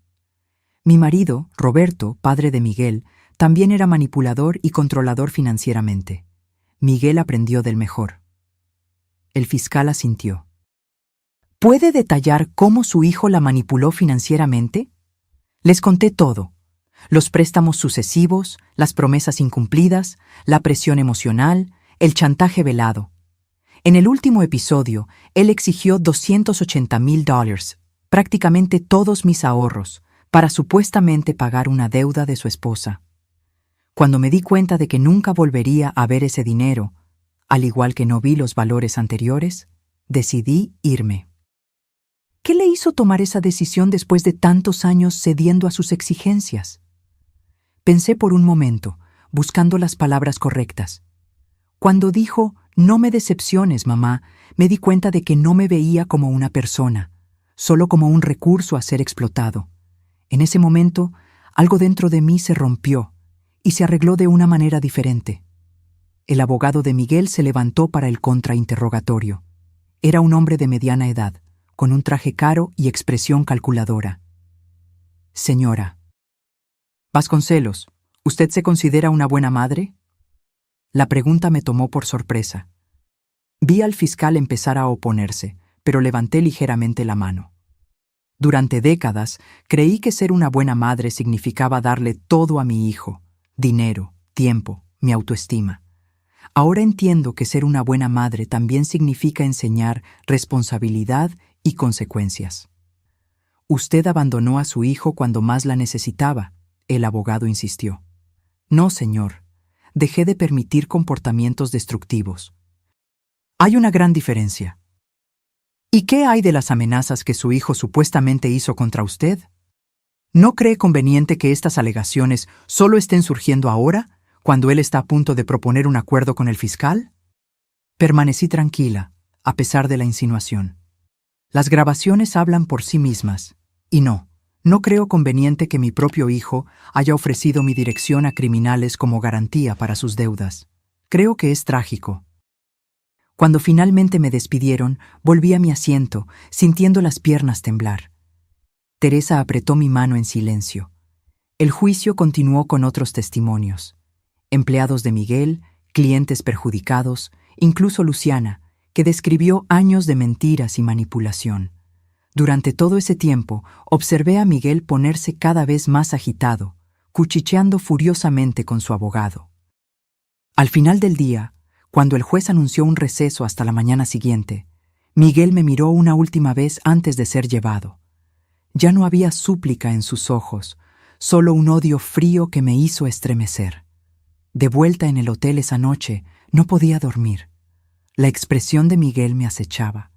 Mi marido, Roberto, padre de Miguel, también era manipulador y controlador financieramente. Miguel aprendió del mejor. El fiscal asintió. ¿Puede detallar cómo su hijo la manipuló financieramente? Les conté todo. Los préstamos sucesivos, las promesas incumplidas, la presión emocional, el chantaje velado. En el último episodio, él exigió $280,000, prácticamente todos mis ahorros, para supuestamente pagar una deuda de su esposa. Cuando me di cuenta de que nunca volvería a ver ese dinero, al igual que no vi los valores anteriores, decidí irme. hizo tomar esa decisión después de tantos años cediendo a sus exigencias? Pensé por un momento, buscando las palabras correctas. Cuando dijo, "No me decepciones, mamá", me di cuenta de que no me veía como una persona, solo como un recurso a ser explotado. En ese momento, algo dentro de mí se rompió y se arregló de una manera diferente. El abogado de Miguel se levantó para el contrainterrogatorio. Era un hombre de mediana edad, con un traje caro y expresión calculadora. Señora Vasconcelos, ¿usted se considera una buena madre? La pregunta me tomó por sorpresa. Vi al fiscal empezar a oponerse, pero levanté ligeramente la mano. Durante décadas, creí que ser una buena madre significaba darle todo a mi hijo: dinero, tiempo, mi autoestima. Ahora entiendo que ser una buena madre también significa enseñar responsabilidad y consecuencias. Usted abandonó a su hijo cuando más la necesitaba, el abogado insistió. No, señor. Dejé de permitir comportamientos destructivos. Hay una gran diferencia. ¿Y qué hay de las amenazas que su hijo supuestamente hizo contra usted? ¿No cree conveniente que estas alegaciones solo estén surgiendo ahora, cuando él está a punto de proponer un acuerdo con el fiscal? Permanecí tranquila, a pesar de la insinuación. Las grabaciones hablan por sí mismas, y no creo conveniente que mi propio hijo haya ofrecido mi dirección a criminales como garantía para sus deudas. Creo que es trágico. Cuando finalmente me despidieron, volví a mi asiento, sintiendo las piernas temblar. Teresa apretó mi mano en silencio. El juicio continuó con otros testimonios. Empleados de Miguel, clientes perjudicados, incluso Luciana, que describió años de mentiras y manipulación. Durante todo ese tiempo, observé a Miguel ponerse cada vez más agitado, cuchicheando furiosamente con su abogado. Al final del día, cuando el juez anunció un receso hasta la mañana siguiente, Miguel me miró una última vez antes de ser llevado. Ya no había súplica en sus ojos, solo un odio frío que me hizo estremecer. De vuelta en el hotel esa noche, no podía dormir. La expresión de Miguel me acechaba.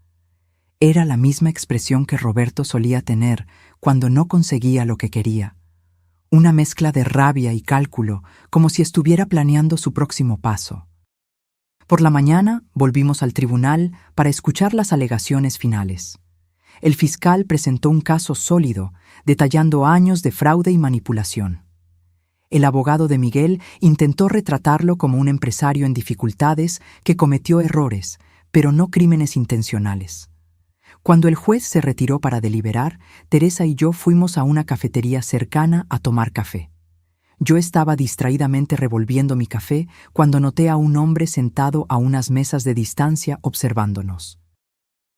Era la misma expresión que Roberto solía tener cuando no conseguía lo que quería. Una mezcla de rabia y cálculo, como si estuviera planeando su próximo paso. Por la mañana volvimos al tribunal para escuchar las alegaciones finales. El fiscal presentó un caso sólido, detallando años de fraude y manipulación. El abogado de Miguel intentó retratarlo como un empresario en dificultades que cometió errores, pero no crímenes intencionales. Cuando el juez se retiró para deliberar, Teresa y yo fuimos a una cafetería cercana a tomar café. Yo estaba distraídamente revolviendo mi café cuando noté a un hombre sentado a unas mesas de distancia observándonos.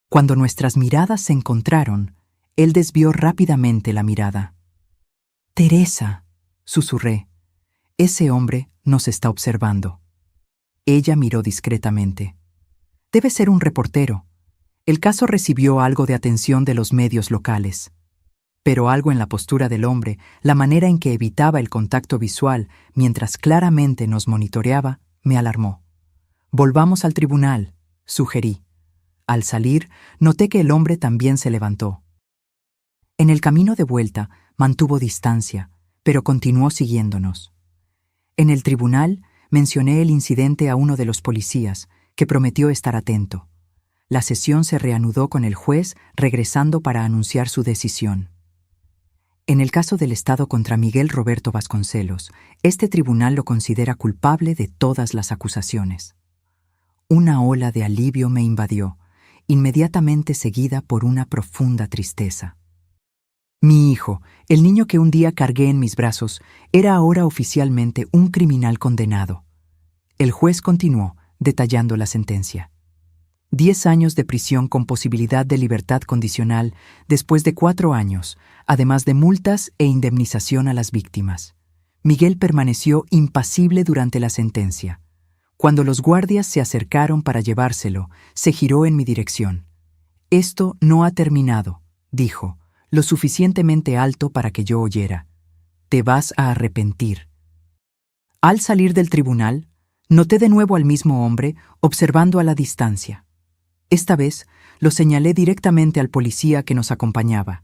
Cuando nuestras miradas se encontraron, él desvió rápidamente la mirada. «Teresa», susurré, «ese hombre nos está observando». Ella miró discretamente. «Debe ser un reportero». El caso recibió algo de atención de los medios locales. Pero algo en la postura del hombre, la manera en que evitaba el contacto visual mientras claramente nos monitoreaba, me alarmó. «Volvamos al tribunal», sugerí. Al salir, noté que el hombre también se levantó. En el camino de vuelta, mantuvo distancia, pero continuó siguiéndonos. En el tribunal, mencioné el incidente a uno de los policías, que prometió estar atento. La sesión se reanudó con el juez regresando para anunciar su decisión. En el caso del Estado contra Miguel Roberto Vasconcelos, este tribunal lo considera culpable de todas las acusaciones. Una ola de alivio me invadió, inmediatamente seguida por una profunda tristeza. Mi hijo, el niño que un día cargué en mis brazos, era ahora oficialmente un criminal condenado. El juez continuó, detallando la sentencia. 10 años de prisión con posibilidad de libertad condicional después de 4 años, además de multas e indemnización a las víctimas. Miguel permaneció impasible durante la sentencia. Cuando los guardias se acercaron para llevárselo, se giró en mi dirección. «Esto no ha terminado», dijo, lo suficientemente alto para que yo oyera. «Te vas a arrepentir». Al salir del tribunal, noté de nuevo al mismo hombre observando a la distancia. Esta vez lo señalé directamente al policía que nos acompañaba.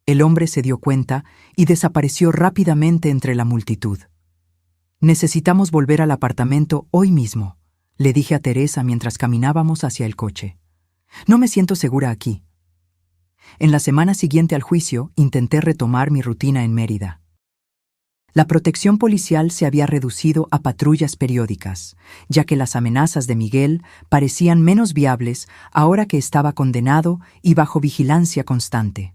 El hombre se dio cuenta y desapareció rápidamente entre la multitud. «Necesitamos volver al apartamento hoy mismo», le dije a Teresa mientras caminábamos hacia el coche. «No me siento segura aquí». En la semana siguiente al juicio, intenté retomar mi rutina en Mérida. La protección policial se había reducido a patrullas periódicas, ya que las amenazas de Miguel parecían menos viables ahora que estaba condenado y bajo vigilancia constante.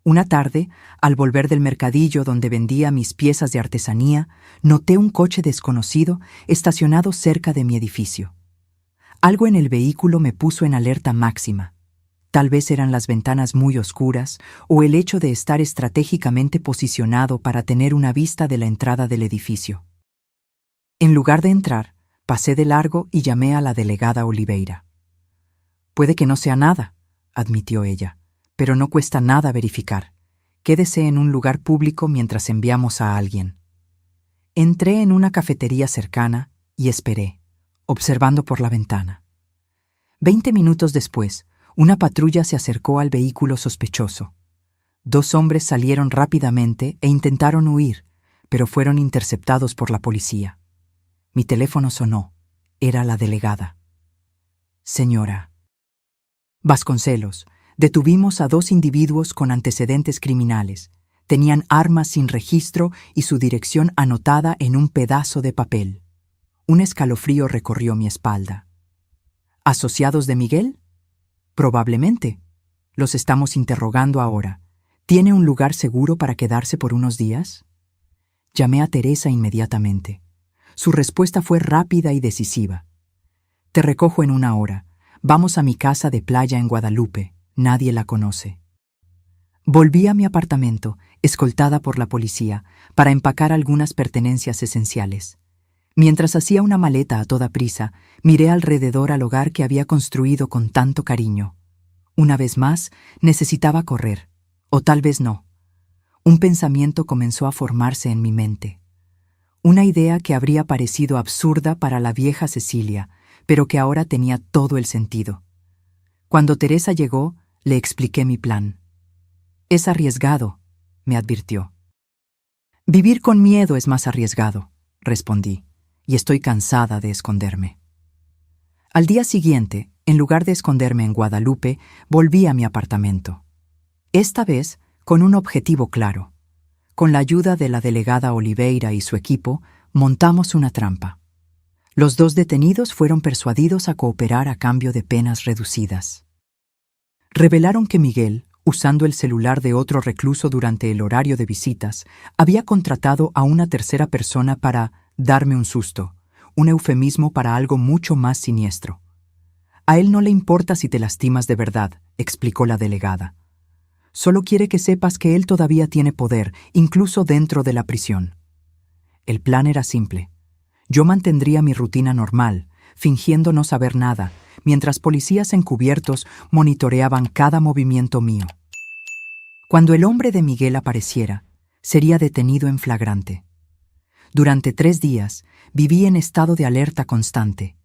Una tarde, al volver del mercadillo donde vendía mis piezas de artesanía, noté un coche desconocido estacionado cerca de mi edificio. Algo en el vehículo me puso en alerta máxima. Tal vez eran las ventanas muy oscuras o el hecho de estar estratégicamente posicionado para tener una vista de la entrada del edificio. En lugar de entrar, pasé de largo y llamé a la delegada Oliveira. «Puede que no sea nada», admitió ella, «pero no cuesta nada verificar. Quédese en un lugar público mientras enviamos a alguien». Entré en una cafetería cercana y esperé, observando por la ventana. 20 minutos después, una patrulla se acercó al vehículo sospechoso. 2 hombres salieron rápidamente e intentaron huir, pero fueron interceptados por la policía. Mi teléfono sonó. Era la delegada. «Señora Vasconcelos, detuvimos a 2 individuos con antecedentes criminales. Tenían armas sin registro y su dirección anotada en un pedazo de papel». Un escalofrío recorrió mi espalda. «¿Asociados de Miguel?» «Probablemente. Los estamos interrogando ahora. ¿Tiene un lugar seguro para quedarse por unos días?» Llamé a Teresa inmediatamente. Su respuesta fue rápida y decisiva. «Te recojo en 1 hora. Vamos a mi casa de playa en Guadalupe. Nadie la conoce». Volví a mi apartamento, escoltada por la policía, para empacar algunas pertenencias esenciales. Mientras hacía una maleta a toda prisa, miré alrededor al hogar que había construido con tanto cariño. Una vez más, necesitaba correr. O tal vez no. Un pensamiento comenzó a formarse en mi mente. Una idea que habría parecido absurda para la vieja Cecilia, pero que ahora tenía todo el sentido. Cuando Teresa llegó, le expliqué mi plan. «Es arriesgado», me advirtió. «Vivir con miedo es más arriesgado», respondí, «y estoy cansada de esconderme». Al día siguiente, en lugar de esconderme en Guadalupe, volví a mi apartamento. Esta vez, con un objetivo claro. Con la ayuda de la delegada Oliveira y su equipo, montamos una trampa. Los 2 detenidos fueron persuadidos a cooperar a cambio de penas reducidas. Revelaron que Miguel, usando el celular de otro recluso durante el horario de visitas, había contratado a una tercera persona para darme un susto, un eufemismo para algo mucho más siniestro. «A él no le importa si te lastimas de verdad», explicó la delegada. «Solo quiere que sepas que él todavía tiene poder, incluso dentro de la prisión». El plan era simple. Yo mantendría mi rutina normal, fingiendo no saber nada, mientras policías encubiertos monitoreaban cada movimiento mío. Cuando el hombre de Miguel apareciera, sería detenido en flagrante. Durante 3 días viví en estado de alerta constante.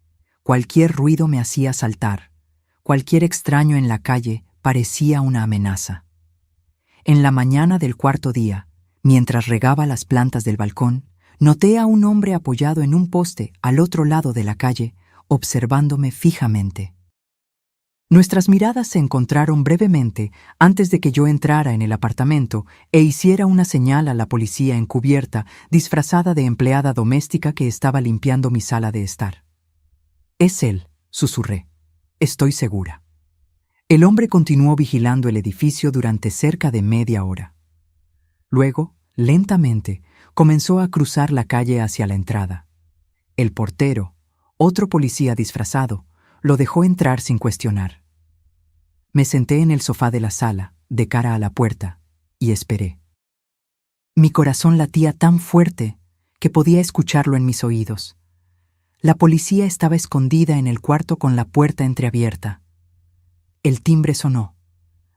Cualquier ruido me hacía saltar. Cualquier extraño en la calle parecía una amenaza. En la mañana del 4.º día, mientras regaba las plantas del balcón, noté a un hombre apoyado en un poste al otro lado de la calle, observándome fijamente. Nuestras miradas se encontraron brevemente antes de que yo entrara en el apartamento e hiciera una señal a la policía encubierta, disfrazada de empleada doméstica que estaba limpiando mi sala de estar. «Es él», susurré. «Estoy segura». El hombre continuó vigilando el edificio durante cerca de media hora. Luego, lentamente, comenzó a cruzar la calle hacia la entrada. El portero, otro policía disfrazado, lo dejó entrar sin cuestionar. Me senté en el sofá de la sala, de cara a la puerta, y esperé. Mi corazón latía tan fuerte que podía escucharlo en mis oídos. La policía estaba escondida en el cuarto con la puerta entreabierta. El timbre sonó.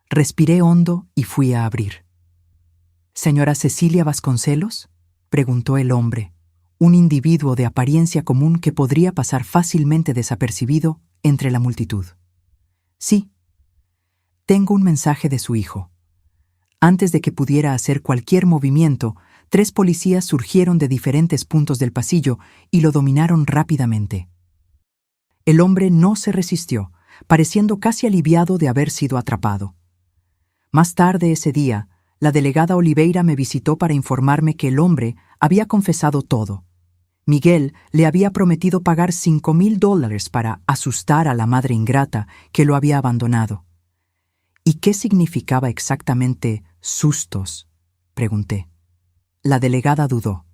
Respiré hondo y fui a abrir. «¿Señora Cecilia Vasconcelos?», preguntó el hombre, un individuo de apariencia común que podría pasar fácilmente desapercibido entre la multitud. Sí, tengo un mensaje de su hijo. Antes de que pudiera hacer cualquier movimiento, 3 policías surgieron de diferentes puntos del pasillo y lo dominaron rápidamente. El hombre no se resistió, pareciendo casi aliviado de haber sido atrapado. Más tarde ese día, la delegada Oliveira me visitó para informarme que el hombre había confesado todo. Miguel le había prometido pagar $5,000 para asustar a la madre ingrata que lo había abandonado. ¿Y qué significaba exactamente sustos?, pregunté. La delegada dudó.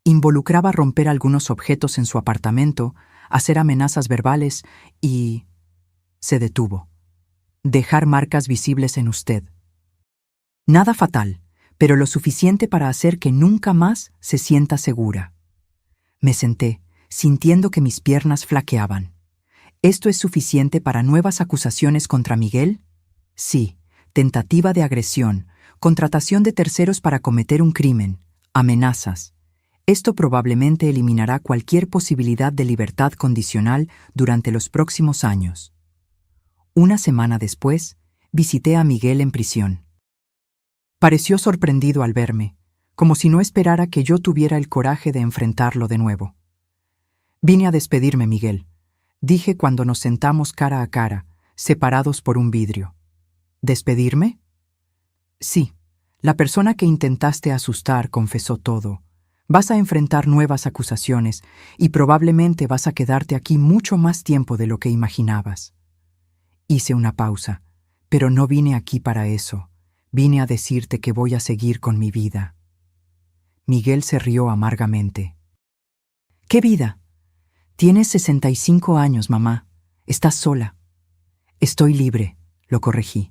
Involucraba romper algunos objetos en su apartamento, hacer amenazas verbales y... se detuvo. Dejar marcas visibles en usted. Nada fatal, pero lo suficiente para hacer que nunca más se sienta segura. Me senté, sintiendo que mis piernas flaqueaban. ¿Esto es suficiente para nuevas acusaciones contra Miguel? Sí, tentativa de agresión, contratación de terceros para cometer un crimen, amenazas. Esto probablemente eliminará cualquier posibilidad de libertad condicional durante los próximos años. Una semana después, visité a Miguel en prisión. Pareció sorprendido al verme, como si no esperara que yo tuviera el coraje de enfrentarlo de nuevo. Vine a despedirme, Miguel, dije cuando nos sentamos cara a cara, separados por un vidrio. ¿Despedirme? Sí, la persona que intentaste asustar confesó todo. Vas a enfrentar nuevas acusaciones y probablemente vas a quedarte aquí mucho más tiempo de lo que imaginabas. Hice una pausa, pero no vine aquí para eso. Vine a decirte que voy a seguir con mi vida. Miguel se rió amargamente. ¿Qué vida? Tienes 65 años, mamá. Estás sola. Estoy libre, lo corregí.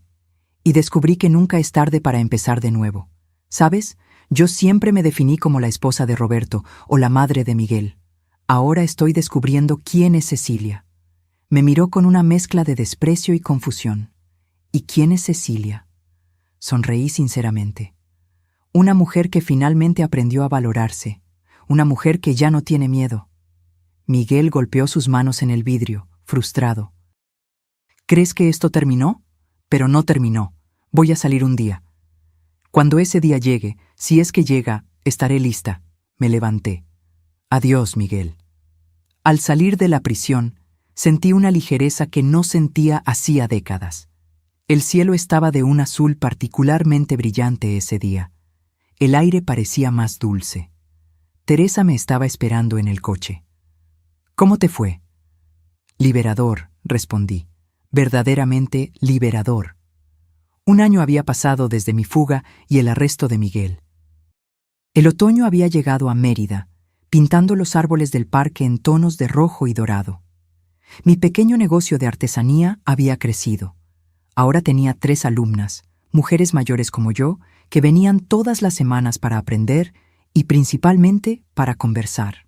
Y descubrí que nunca es tarde para empezar de nuevo. ¿Sabes? Yo siempre me definí como la esposa de Roberto o la madre de Miguel. Ahora estoy descubriendo quién es Cecilia. Me miró con una mezcla de desprecio y confusión. ¿Y quién es Cecilia? Sonreí sinceramente. Una mujer que finalmente aprendió a valorarse. Una mujer que ya no tiene miedo. Miguel golpeó sus manos en el vidrio, frustrado. ¿Crees que esto terminó? Pero no terminó. Voy a salir un día. Cuando ese día llegue, si es que llega, estaré lista. Me levanté. Adiós, Miguel. Al salir de la prisión, sentí una ligereza que no sentía hacía décadas. El cielo estaba de un azul particularmente brillante ese día. El aire parecía más dulce. Teresa me estaba esperando en el coche. ¿Cómo te fue? Liberador, respondí. Verdaderamente liberador. Un año había pasado desde mi fuga y el arresto de Miguel. El otoño había llegado a Mérida, pintando los árboles del parque en tonos de rojo y dorado. Mi pequeño negocio de artesanía había crecido. Ahora tenía 3 alumnas, mujeres mayores como yo, que venían todas las semanas para aprender y principalmente para conversar.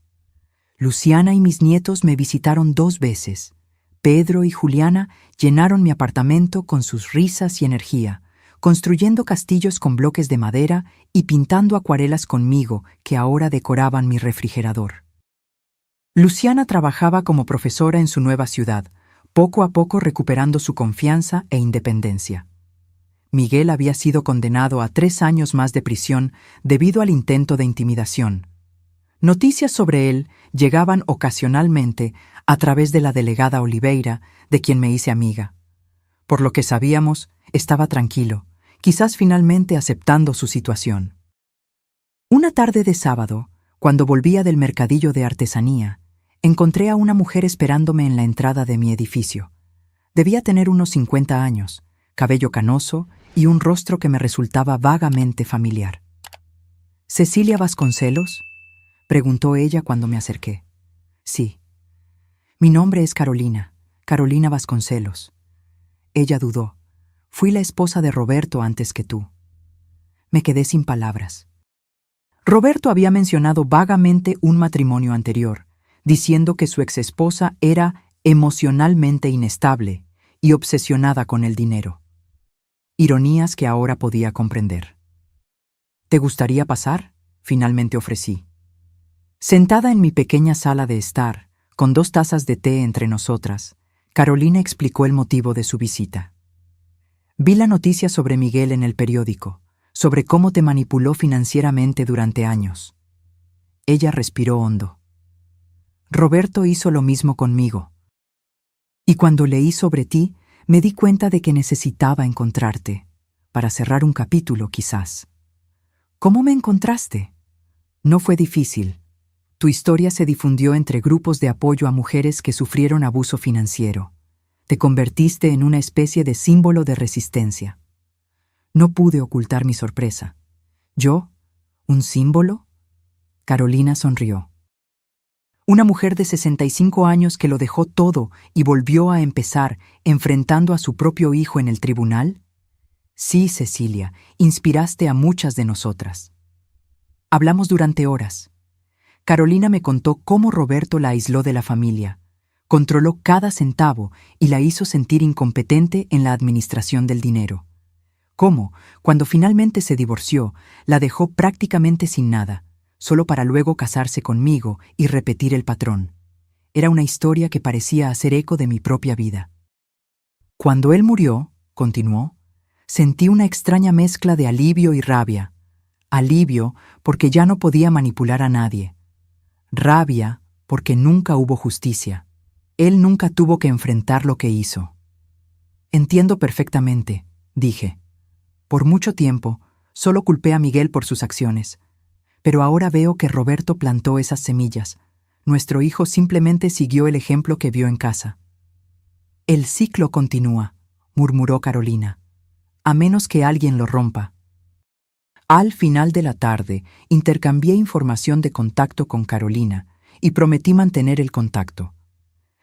Luciana y mis nietos me visitaron 2 veces. Pedro y Juliana llenaron mi apartamento con sus risas y energía, construyendo castillos con bloques de madera y pintando acuarelas conmigo que ahora decoraban mi refrigerador. Luciana trabajaba como profesora en su nueva ciudad, poco a poco recuperando su confianza e independencia. Miguel había sido condenado a 3 años más de prisión debido al intento de intimidación. Noticias sobre él llegaban ocasionalmente a través de la delegada Oliveira, de quien me hice amiga. Por lo que sabíamos, estaba tranquilo, quizás finalmente aceptando su situación. Una tarde de sábado, cuando volvía del mercadillo de artesanía, encontré a una mujer esperándome en la entrada de mi edificio. Debía tener unos 50 años, cabello canoso y un rostro que me resultaba vagamente familiar. ¿Cecilia Vasconcelos?, preguntó ella cuando me acerqué. Sí. Mi nombre es Carolina, Carolina Vasconcelos. Ella dudó. Fui la esposa de Roberto antes que tú. Me quedé sin palabras. Roberto había mencionado vagamente un matrimonio anterior, diciendo que su exesposa era emocionalmente inestable y obsesionada con el dinero. Ironías que ahora podía comprender. ¿Te gustaría pasar?, finalmente ofrecí. Sentada en mi pequeña sala de estar, con 2 tazas de té entre nosotras, Carolina explicó el motivo de su visita. Vi la noticia sobre Miguel en el periódico, sobre cómo te manipuló financieramente durante años. Ella respiró hondo. Roberto hizo lo mismo conmigo. Y cuando leí sobre ti, me di cuenta de que necesitaba encontrarte, para cerrar un capítulo quizás. ¿Cómo me encontraste? No fue difícil. Tu historia se difundió entre grupos de apoyo a mujeres que sufrieron abuso financiero. Te convertiste en una especie de símbolo de resistencia. No pude ocultar mi sorpresa. ¿Yo? ¿Un símbolo? Carolina sonrió. Una mujer de 65 años que lo dejó todo y volvió a empezar enfrentando a su propio hijo en el tribunal. Sí, Cecilia, inspiraste a muchas de nosotras. Hablamos durante horas. Carolina me contó cómo Roberto la aisló de la familia, controló cada centavo y la hizo sentir incompetente en la administración del dinero. Cómo, cuando finalmente se divorció, la dejó prácticamente sin nada, solo para luego casarse conmigo y repetir el patrón. Era una historia que parecía hacer eco de mi propia vida. Cuando él murió, continuó, sentí una extraña mezcla de alivio y rabia. Alivio porque ya no podía manipular a nadie. Rabia porque nunca hubo justicia. Él nunca tuvo que enfrentar lo que hizo. Entiendo perfectamente, dije. Por mucho tiempo, solo culpé a Miguel por sus acciones. Pero ahora veo que Roberto plantó esas semillas. Nuestro hijo simplemente siguió el ejemplo que vio en casa. El ciclo continúa, murmuró Carolina, a menos que alguien lo rompa. Al final de la tarde, intercambié información de contacto con Carolina y prometí mantener el contacto.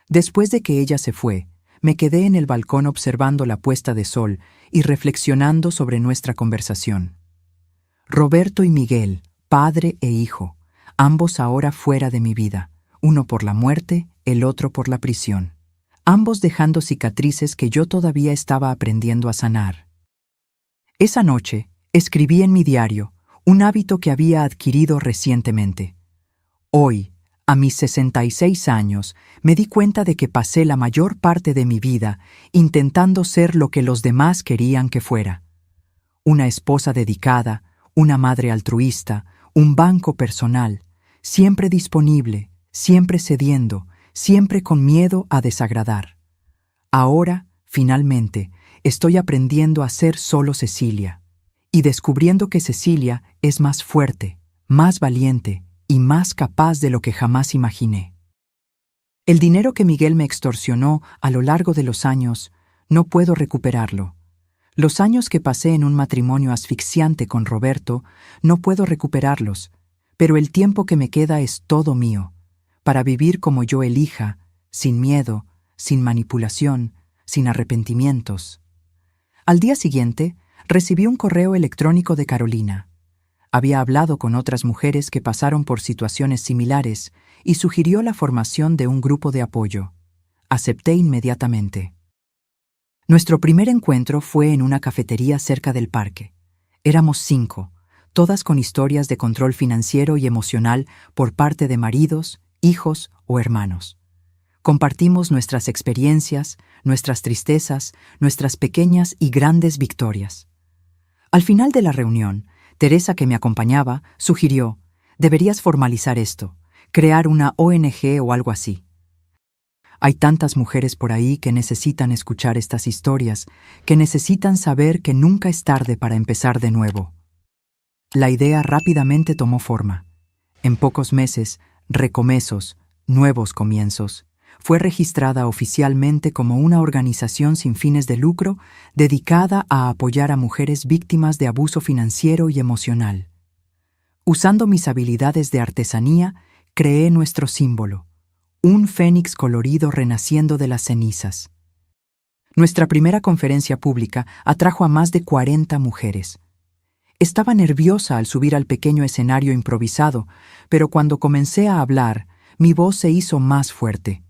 Después de que ella se fue, me quedé en el balcón observando la puesta de sol y reflexionando sobre nuestra conversación. Roberto y Miguel, padre e hijo, ambos ahora fuera de mi vida, uno por la muerte, el otro por la prisión, ambos dejando cicatrices que yo todavía estaba aprendiendo a sanar. Esa noche, escribí en mi diario, un hábito que había adquirido recientemente. Hoy, a mis 66 años, me di cuenta de que pasé la mayor parte de mi vida intentando ser lo que los demás querían que fuera. Una esposa dedicada, una madre altruista, un banco personal, siempre disponible, siempre cediendo, siempre con miedo a desagradar. Ahora, finalmente, estoy aprendiendo a ser solo Cecilia, y descubriendo que Cecilia es más fuerte, más valiente y más capaz de lo que jamás imaginé. El dinero que Miguel me extorsionó a lo largo de los años, no puedo recuperarlo. Los años que pasé en un matrimonio asfixiante con Roberto, no puedo recuperarlos, pero el tiempo que me queda es todo mío, para vivir como yo elija, sin miedo, sin manipulación, sin arrepentimientos. Al día siguiente, recibí un correo electrónico de Carolina. Había hablado con otras mujeres que pasaron por situaciones similares y sugirió la formación de un grupo de apoyo. Acepté inmediatamente. Nuestro primer encuentro fue en una cafetería cerca del parque. Éramos 5, todas con historias de control financiero y emocional por parte de maridos, hijos o hermanos. Compartimos nuestras experiencias, nuestras tristezas, nuestras pequeñas y grandes victorias. Al final de la reunión, Teresa, que me acompañaba, sugirió: deberías formalizar esto, crear una ONG o algo así. Hay tantas mujeres por ahí que necesitan escuchar estas historias, que necesitan saber que nunca es tarde para empezar de nuevo. La idea rápidamente tomó forma. En pocos meses, Recomesos, Nuevos Comienzos, fue registrada oficialmente como una organización sin fines de lucro dedicada a apoyar a mujeres víctimas de abuso financiero y emocional. Usando mis habilidades de artesanía, creé nuestro símbolo, un fénix colorido renaciendo de las cenizas. Nuestra primera conferencia pública atrajo a más de 40 mujeres. Estaba nerviosa al subir al pequeño escenario improvisado, pero cuando comencé a hablar, mi voz se hizo más fuerte.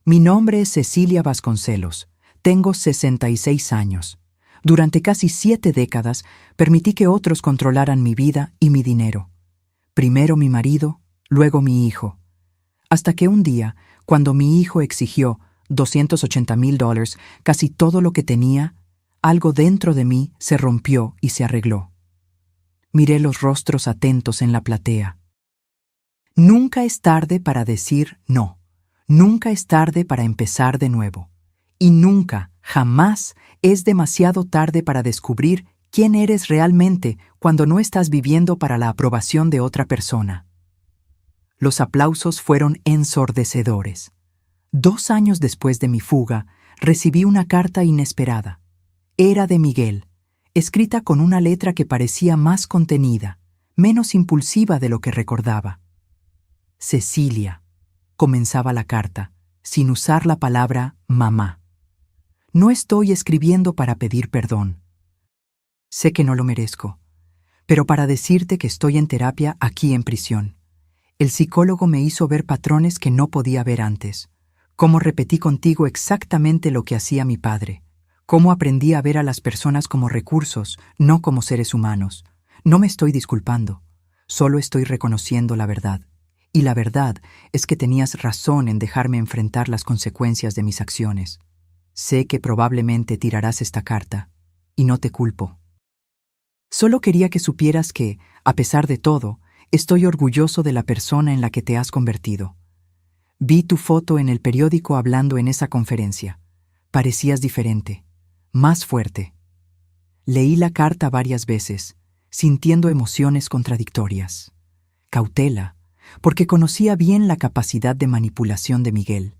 Mi nombre es Cecilia Vasconcelos. Tengo 66 años. Durante casi 7 décadas, permití que otros controlaran mi vida y mi dinero. Primero mi marido, luego mi hijo. Hasta que un día, cuando mi hijo exigió $280,000, casi todo lo que tenía, algo dentro de mí se rompió y se arregló. Miré los rostros atentos en la platea. Nunca es tarde para decir no. Nunca es tarde para empezar de nuevo. Y nunca, jamás, es demasiado tarde para descubrir quién eres realmente cuando no estás viviendo para la aprobación de otra persona. Los aplausos fueron ensordecedores. 2 años después de mi fuga, recibí una carta inesperada. Era de Miguel, escrita con una letra que parecía más contenida, menos impulsiva de lo que recordaba. Cecilia, comenzaba la carta, sin usar la palabra mamá. No estoy escribiendo para pedir perdón. Sé que no lo merezco, pero para decirte que estoy en terapia aquí en prisión. El psicólogo me hizo ver patrones que no podía ver antes. Cómo repetí contigo exactamente lo que hacía mi padre. Cómo aprendí a ver a las personas como recursos, no como seres humanos. No me estoy disculpando, solo estoy reconociendo la verdad. Y la verdad es que tenías razón en dejarme enfrentar las consecuencias de mis acciones. Sé que probablemente tirarás esta carta, y no te culpo. Solo quería que supieras que, a pesar de todo, estoy orgulloso de la persona en la que te has convertido. Vi tu foto en el periódico hablando en esa conferencia. Parecías diferente, más fuerte. Leí la carta varias veces, sintiendo emociones contradictorias. Cautela, porque conocía bien la capacidad de manipulación de Miguel.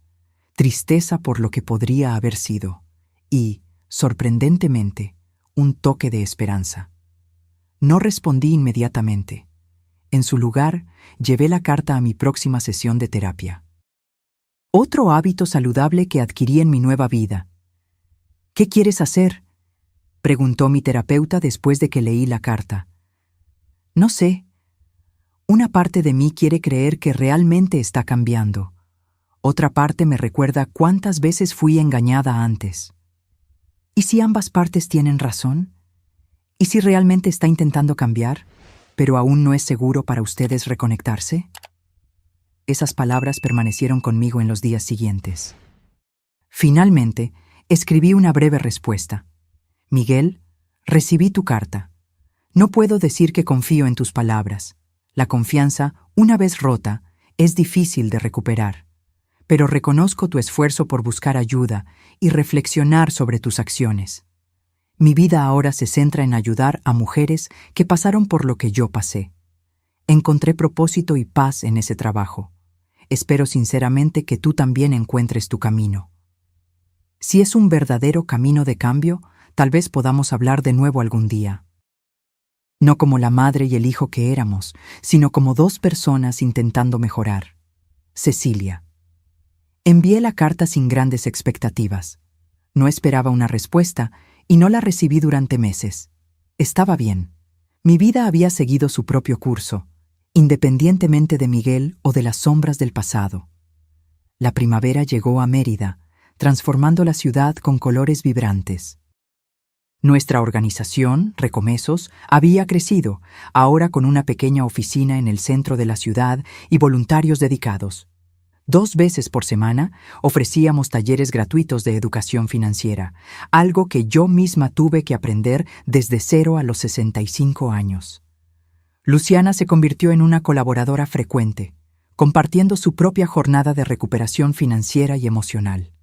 Tristeza por lo que podría haber sido. Y, sorprendentemente, un toque de esperanza. No respondí inmediatamente. En su lugar, llevé la carta a mi próxima sesión de terapia. Otro hábito saludable que adquirí en mi nueva vida. ¿Qué quieres hacer?, preguntó mi terapeuta después de que leí la carta. No sé. Una parte de mí quiere creer que realmente está cambiando. Otra parte me recuerda cuántas veces fui engañada antes. ¿Y si ambas partes tienen razón? ¿Y si realmente está intentando cambiar, pero aún no es seguro para ustedes reconectarse? Esas palabras permanecieron conmigo en los días siguientes. Finalmente, escribí una breve respuesta. Miguel, recibí tu carta. No puedo decir que confío en tus palabras. La confianza, una vez rota, es difícil de recuperar. Pero reconozco tu esfuerzo por buscar ayuda y reflexionar sobre tus acciones. Mi vida ahora se centra en ayudar a mujeres que pasaron por lo que yo pasé. Encontré propósito y paz en ese trabajo. Espero sinceramente que tú también encuentres tu camino. Si es un verdadero camino de cambio, tal vez podamos hablar de nuevo algún día. No como la madre y el hijo que éramos, sino como 2 personas intentando mejorar. Cecilia. Envié la carta sin grandes expectativas. No esperaba una respuesta y no la recibí durante meses. Estaba bien. Mi vida había seguido su propio curso, independientemente de Miguel o de las sombras del pasado. La primavera llegó a Mérida, transformando la ciudad con colores vibrantes. Nuestra organización, Recomesos, había crecido, ahora con una pequeña oficina en el centro de la ciudad y voluntarios dedicados. 2 veces por semana ofrecíamos talleres gratuitos de educación financiera, algo que yo misma tuve que aprender desde 0 a los 65 años. Luciana se convirtió en una colaboradora frecuente, compartiendo su propia jornada de recuperación financiera y emocional.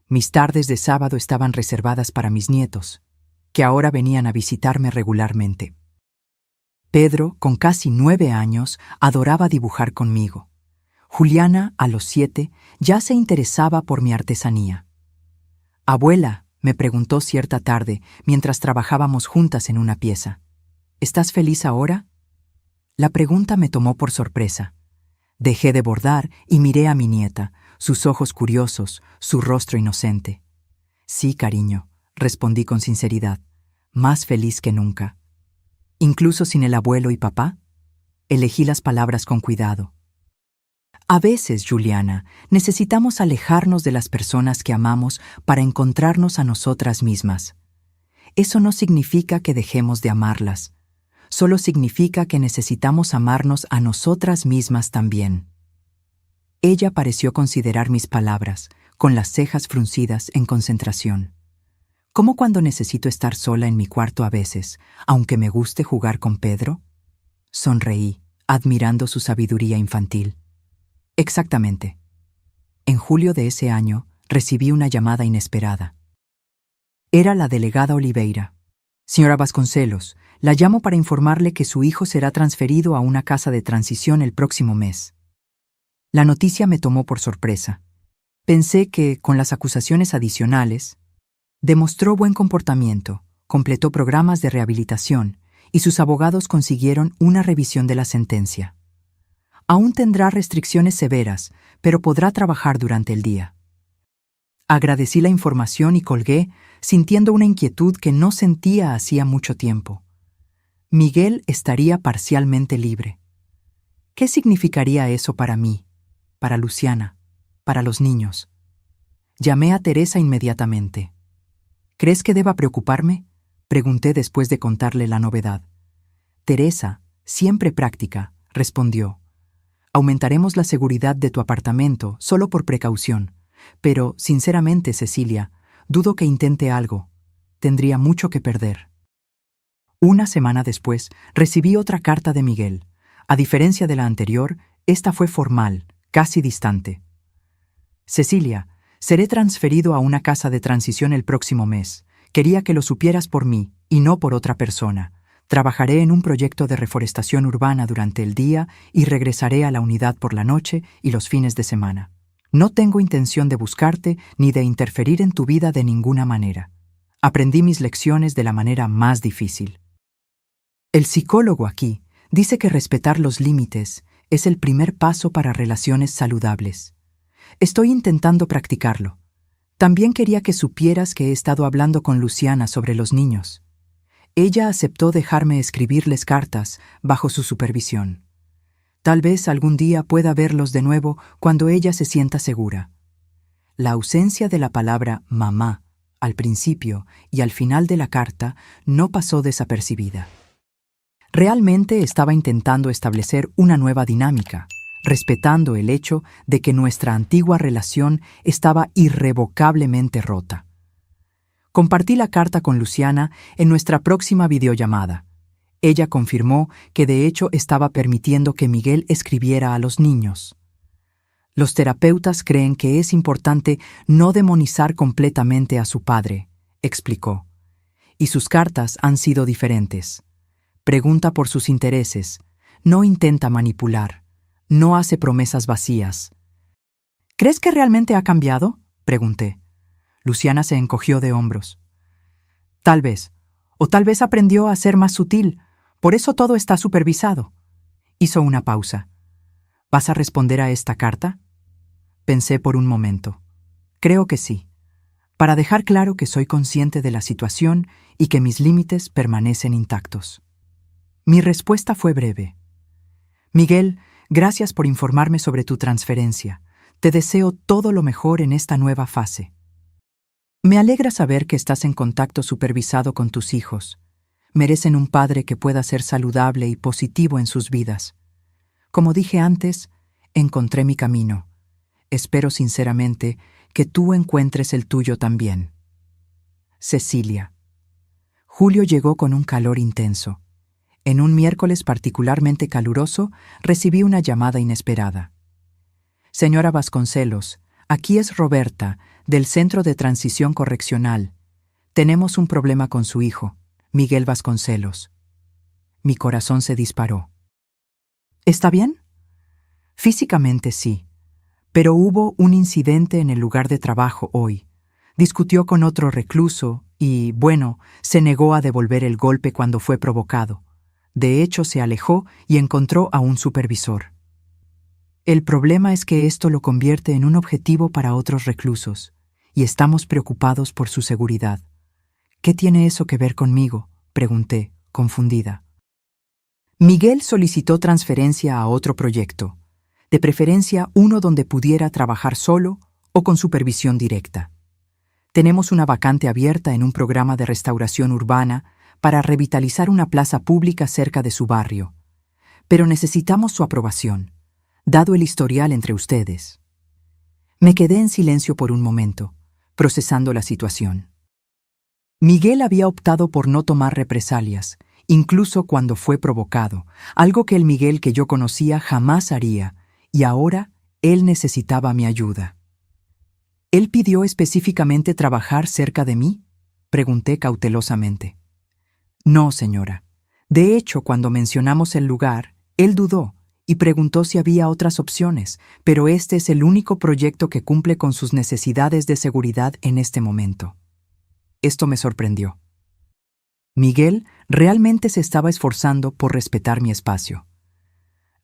Mis tardes de sábado estaban reservadas para mis nietos, que ahora venían a visitarme regularmente. Pedro, con casi 9 años, adoraba dibujar conmigo. Juliana, a los 7, ya se interesaba por mi artesanía. «Abuela», me preguntó cierta tarde, mientras trabajábamos juntas en una pieza, «¿estás feliz ahora?». La pregunta me tomó por sorpresa. Dejé de bordar y miré a mi nieta, sus ojos curiosos, su rostro inocente. «Sí, cariño», respondí con sinceridad, «más feliz que nunca». «¿Incluso sin el abuelo y papá?». Elegí las palabras con cuidado. A veces, Juliana, necesitamos alejarnos de las personas que amamos para encontrarnos a nosotras mismas. Eso no significa que dejemos de amarlas, solo significa que necesitamos amarnos a nosotras mismas también. Ella pareció considerar mis palabras, con las cejas fruncidas en concentración. ¿Cómo cuando necesito estar sola en mi cuarto a veces, aunque me guste jugar con Pedro? Sonreí, admirando su sabiduría infantil. Exactamente. En julio de ese año, recibí una llamada inesperada. Era la delegada Oliveira. Señora Vasconcelos, la llamo para informarle que su hijo será transferido a una casa de transición el próximo mes. La noticia me tomó por sorpresa. Pensé que, con las acusaciones adicionales, demostró buen comportamiento, completó programas de rehabilitación y sus abogados consiguieron una revisión de la sentencia. Aún tendrá restricciones severas, pero podrá trabajar durante el día. Agradecí la información y colgué, sintiendo una inquietud que no sentía hacía mucho tiempo. Miguel estaría parcialmente libre. ¿Qué significaría eso para mí, para Luciana, para los niños? Llamé a Teresa inmediatamente. ¿Crees que deba preocuparme?, pregunté después de contarle la novedad. Teresa, siempre práctica, respondió. Aumentaremos la seguridad de tu apartamento solo por precaución, pero, sinceramente, Cecilia, dudo que intente algo. Tendría mucho que perder. Una semana después, recibí otra carta de Miguel. A diferencia de la anterior, esta fue formal, casi distante. Cecilia, seré transferido a una casa de transición el próximo mes. Quería que lo supieras por mí y no por otra persona. Trabajaré en un proyecto de reforestación urbana durante el día y regresaré a la unidad por la noche y los fines de semana. No tengo intención de buscarte ni de interferir en tu vida de ninguna manera. Aprendí mis lecciones de la manera más difícil. El psicólogo aquí dice que respetar los límites es el primer paso para relaciones saludables. Estoy intentando practicarlo. También quería que supieras que he estado hablando con Luciana sobre los niños. Ella aceptó dejarme escribirles cartas bajo su supervisión. Tal vez algún día pueda verlos de nuevo cuando ella se sienta segura. La ausencia de la palabra mamá al principio y al final de la carta no pasó desapercibida. Realmente estaba intentando establecer una nueva dinámica, respetando el hecho de que nuestra antigua relación estaba irrevocablemente rota. Compartí la carta con Luciana en nuestra próxima videollamada. Ella confirmó que de hecho estaba permitiendo que Miguel escribiera a los niños. Los terapeutas creen que es importante no demonizar completamente a su padre, explicó. Y sus cartas han sido diferentes. Pregunta por sus intereses, no intenta manipular, no hace promesas vacías. ¿Crees que realmente ha cambiado?, pregunté. Luciana se encogió de hombros. Tal vez, o tal vez aprendió a ser más sutil, por eso todo está supervisado. Hizo una pausa. ¿Vas a responder a esta carta? Pensé por un momento. Creo que sí, para dejar claro que soy consciente de la situación y que mis límites permanecen intactos. Mi respuesta fue breve. Miguel, gracias por informarme sobre tu transferencia. Te deseo todo lo mejor en esta nueva fase. Me alegra saber que estás en contacto supervisado con tus hijos. Merecen un padre que pueda ser saludable y positivo en sus vidas. Como dije antes, encontré mi camino. Espero sinceramente que tú encuentres el tuyo también. Cecilia. Julio llegó con un calor intenso. En un miércoles particularmente caluroso, recibí una llamada inesperada. Señora Vasconcelos, aquí es Roberta, del Centro de Transición Correccional. Tenemos un problema con su hijo, Miguel Vasconcelos. Mi corazón se disparó. ¿Está bien? Físicamente sí, pero hubo un incidente en el lugar de trabajo hoy. Discutió con otro recluso y, bueno, se negó a devolver el golpe cuando fue provocado. De hecho, se alejó y encontró a un supervisor. El problema es que esto lo convierte en un objetivo para otros reclusos, y estamos preocupados por su seguridad. ¿Qué tiene eso que ver conmigo?, pregunté, confundida. Miguel solicitó transferencia a otro proyecto, de preferencia uno donde pudiera trabajar solo o con supervisión directa. Tenemos una vacante abierta en un programa de restauración urbana para revitalizar una plaza pública cerca de su barrio, pero necesitamos su aprobación, dado el historial entre ustedes. Me quedé en silencio por un momento, procesando la situación. Miguel había optado por no tomar represalias, incluso cuando fue provocado, algo que el Miguel que yo conocía jamás haría, y ahora él necesitaba mi ayuda. ¿Él pidió específicamente trabajar cerca de mí?, pregunté cautelosamente. No, señora. De hecho, cuando mencionamos el lugar, él dudó y preguntó si había otras opciones, pero este es el único proyecto que cumple con sus necesidades de seguridad en este momento. Esto me sorprendió. Miguel realmente se estaba esforzando por respetar mi espacio.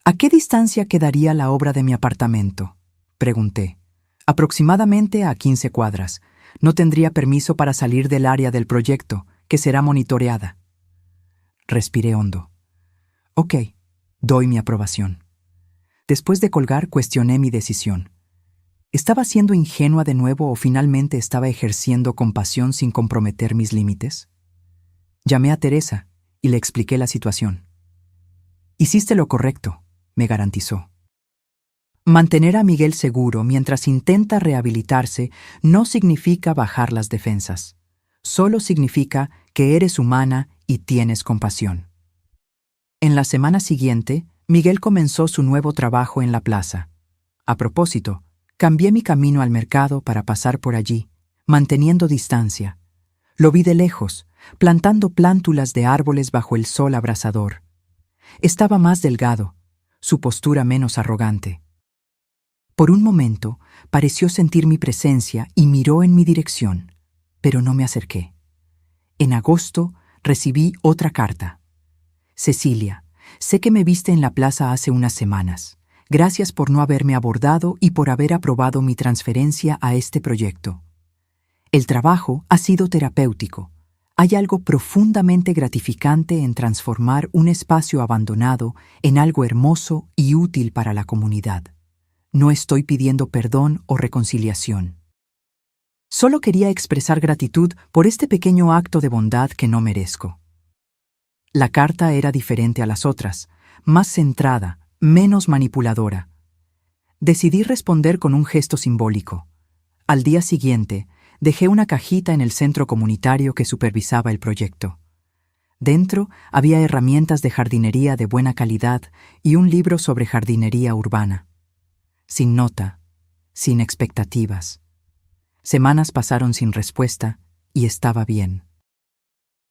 ¿A qué distancia quedaría la obra de mi apartamento?, pregunté. Aproximadamente a 15 cuadras. No tendría permiso para salir del área del proyecto, que será monitoreada. Respiré hondo. Ok, doy mi aprobación. Después de colgar, cuestioné mi decisión. ¿Estaba siendo ingenua de nuevo o finalmente estaba ejerciendo compasión sin comprometer mis límites? Llamé a Teresa y le expliqué la situación. Hiciste lo correcto, me garantizó. Mantener a Miguel seguro mientras intenta rehabilitarse no significa bajar las defensas. Solo significa que eres humana y tienes compasión. En la semana siguiente, Miguel comenzó su nuevo trabajo en la plaza. A propósito, cambié mi camino al mercado para pasar por allí, manteniendo distancia. Lo vi de lejos, plantando plántulas de árboles bajo el sol abrasador. Estaba más delgado, su postura menos arrogante. Por un momento, pareció sentir mi presencia y miró en mi dirección, pero no me acerqué. En agosto, recibí otra carta. Cecilia, sé que me viste en la plaza hace unas semanas. Gracias por no haberme abordado y por haber aprobado mi transferencia a este proyecto. El trabajo ha sido terapéutico. Hay algo profundamente gratificante en transformar un espacio abandonado en algo hermoso y útil para la comunidad. No estoy pidiendo perdón o reconciliación. Solo quería expresar gratitud por este pequeño acto de bondad que no merezco. La carta era diferente a las otras, más centrada, menos manipuladora. Decidí responder con un gesto simbólico. Al día siguiente, dejé una cajita en el centro comunitario que supervisaba el proyecto. Dentro había herramientas de jardinería de buena calidad y un libro sobre jardinería urbana. Sin nota, sin expectativas. Semanas pasaron sin respuesta y estaba bien.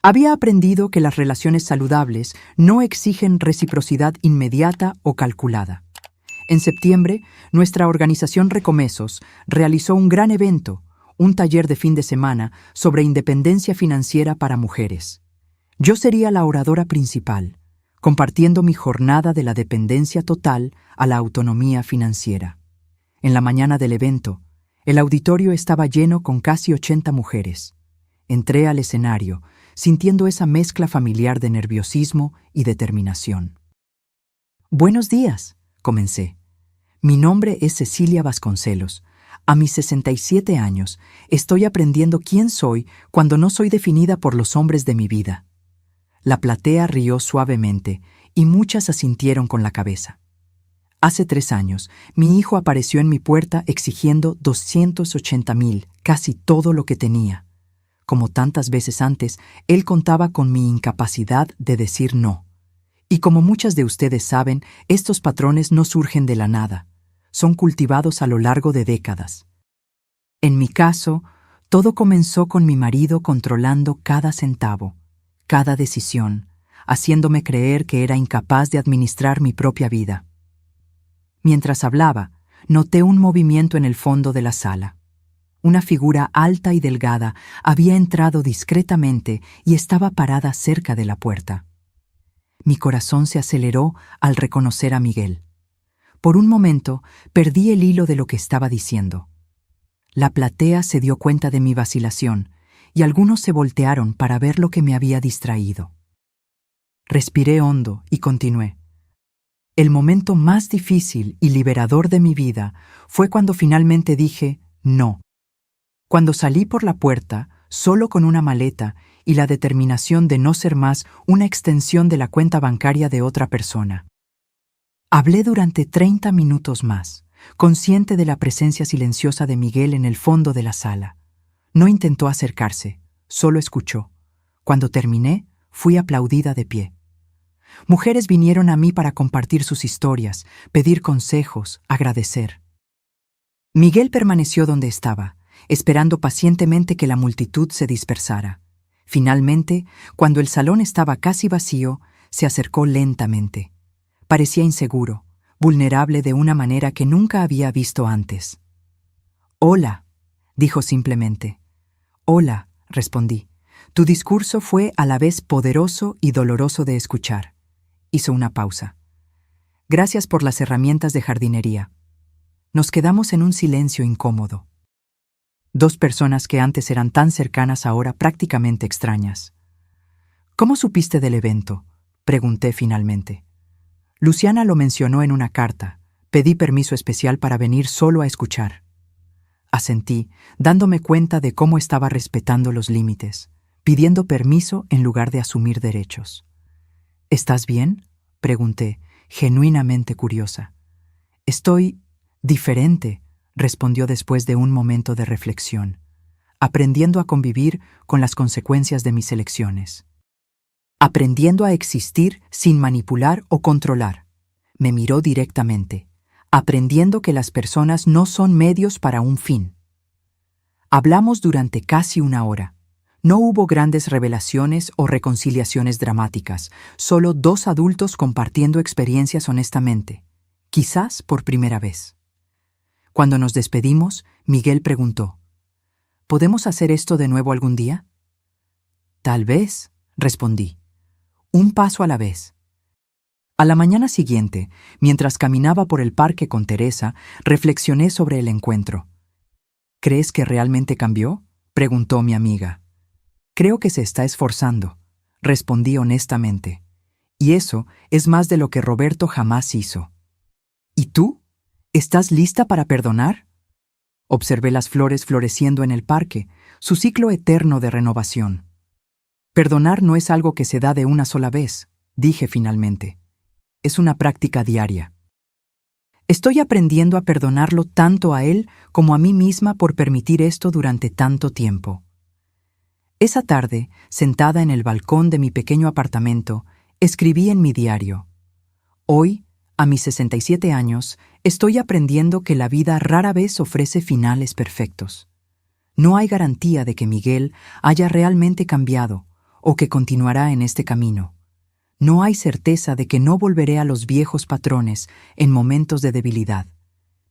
Había aprendido que las relaciones saludables no exigen reciprocidad inmediata o calculada. En septiembre, nuestra organización Recomesos realizó un gran evento, un taller de fin de semana sobre independencia financiera para mujeres. Yo sería la oradora principal, compartiendo mi jornada de la dependencia total a la autonomía financiera. En la mañana del evento, el auditorio estaba lleno con casi 80 mujeres. Entré al escenario, sintiendo esa mezcla familiar de nerviosismo y determinación. Buenos días, comencé. Mi nombre es Cecilia Vasconcelos. A mis 67 años, estoy aprendiendo quién soy cuando no soy definida por los hombres de mi vida. La platea rió suavemente y muchas asintieron con la cabeza. Hace 3 años, mi hijo apareció en mi puerta exigiendo 280,000, casi todo lo que tenía. Como tantas veces antes, él contaba con mi incapacidad de decir no. Y como muchas de ustedes saben, estos patrones no surgen de la nada. Son cultivados a lo largo de décadas. En mi caso, todo comenzó con mi marido controlando cada centavo, cada decisión, haciéndome creer que era incapaz de administrar mi propia vida. Mientras hablaba, noté un movimiento en el fondo de la sala. Una figura alta y delgada había entrado discretamente y estaba parada cerca de la puerta. Mi corazón se aceleró al reconocer a Miguel. Por un momento, perdí el hilo de lo que estaba diciendo. La platea se dio cuenta de mi vacilación y algunos se voltearon para ver lo que me había distraído. Respiré hondo y continué. El momento más difícil y liberador de mi vida fue cuando finalmente dije no. Cuando salí por la puerta, solo con una maleta y la determinación de no ser más una extensión de la cuenta bancaria de otra persona. Hablé durante 30 minutos más, consciente de la presencia silenciosa de Miguel en el fondo de la sala. No intentó acercarse, solo escuchó. Cuando terminé, fui aplaudida de pie. Mujeres vinieron a mí para compartir sus historias, pedir consejos, agradecer. Miguel permaneció donde estaba, esperando pacientemente que la multitud se dispersara. Finalmente, cuando el salón estaba casi vacío, se acercó lentamente. Parecía inseguro, vulnerable de una manera que nunca había visto antes. «Hola», dijo simplemente. «Hola», respondí. «Tu discurso fue a la vez poderoso y doloroso de escuchar». Hizo una pausa. «Gracias por las herramientas de jardinería». Nos quedamos en un silencio incómodo. Dos personas que antes eran tan cercanas ahora prácticamente extrañas. «¿Cómo supiste del evento?», pregunté finalmente. «Luciana lo mencionó en una carta. Pedí permiso especial para venir solo a escuchar». Asentí, dándome cuenta de cómo estaba respetando los límites, pidiendo permiso en lugar de asumir derechos. «¿Estás bien?», pregunté, genuinamente curiosa. «Estoy diferente», respondió después de un momento de reflexión, aprendiendo a convivir con las consecuencias de mis elecciones. Aprendiendo a existir sin manipular o controlar. Me miró directamente, aprendiendo que las personas no son medios para un fin. Hablamos durante casi una hora. No hubo grandes revelaciones o reconciliaciones dramáticas, solo dos adultos compartiendo experiencias honestamente, quizás por primera vez. Cuando nos despedimos, Miguel preguntó, «¿Podemos hacer esto de nuevo algún día?». «Tal vez», respondí. «Un paso a la vez». A la mañana siguiente, mientras caminaba por el parque con Teresa, reflexioné sobre el encuentro. «¿Crees que realmente cambió?», preguntó mi amiga. «Creo que se está esforzando», respondí honestamente. «Y eso es más de lo que Roberto jamás hizo». «¿Y tú? ¿Estás lista para perdonar?». Observé las flores floreciendo en el parque, su ciclo eterno de renovación. «Perdonar no es algo que se da de una sola vez», dije finalmente. «Es una práctica diaria». Estoy aprendiendo a perdonarlo tanto a él como a mí misma por permitir esto durante tanto tiempo. Esa tarde, sentada en el balcón de mi pequeño apartamento, escribí en mi diario: «Hoy, a mis 67 años, estoy aprendiendo que la vida rara vez ofrece finales perfectos. No hay garantía de que Miguel haya realmente cambiado o que continuará en este camino. No hay certeza de que no volveré a los viejos patrones en momentos de debilidad.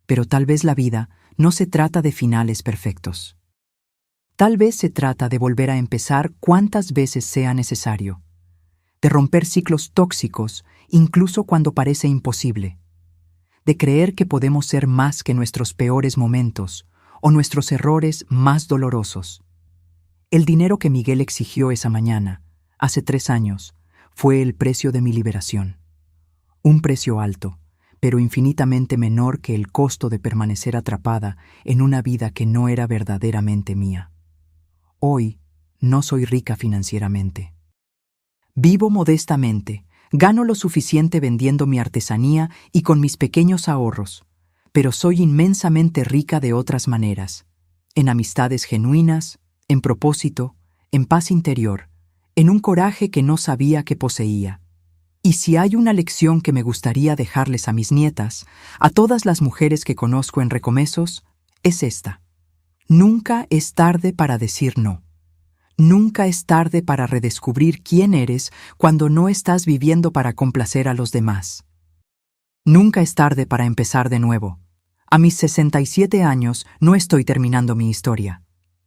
Pero tal vez la vida no se trata de finales perfectos. Tal vez se trata de volver a empezar cuantas veces sea necesario, de romper ciclos tóxicos incluso cuando parece imposible, de creer que podemos ser más que nuestros peores momentos o nuestros errores más dolorosos. El dinero que Miguel exigió esa mañana, hace 3 años, fue el precio de mi liberación. Un precio alto, pero infinitamente menor que el costo de permanecer atrapada en una vida que no era verdaderamente mía. Hoy no soy rica financieramente. Vivo modestamente, gano lo suficiente vendiendo mi artesanía y con mis pequeños ahorros, pero soy inmensamente rica de otras maneras, en amistades genuinas, en propósito, en paz interior, en un coraje que no sabía que poseía. Y si hay una lección que me gustaría dejarles a mis nietas, a todas las mujeres que conozco en Recomesos, es esta: nunca es tarde para decir no. Nunca es tarde para redescubrir quién eres cuando no estás viviendo para complacer a los demás. Nunca es tarde para empezar de nuevo. A mis 67 años no estoy terminando mi historia.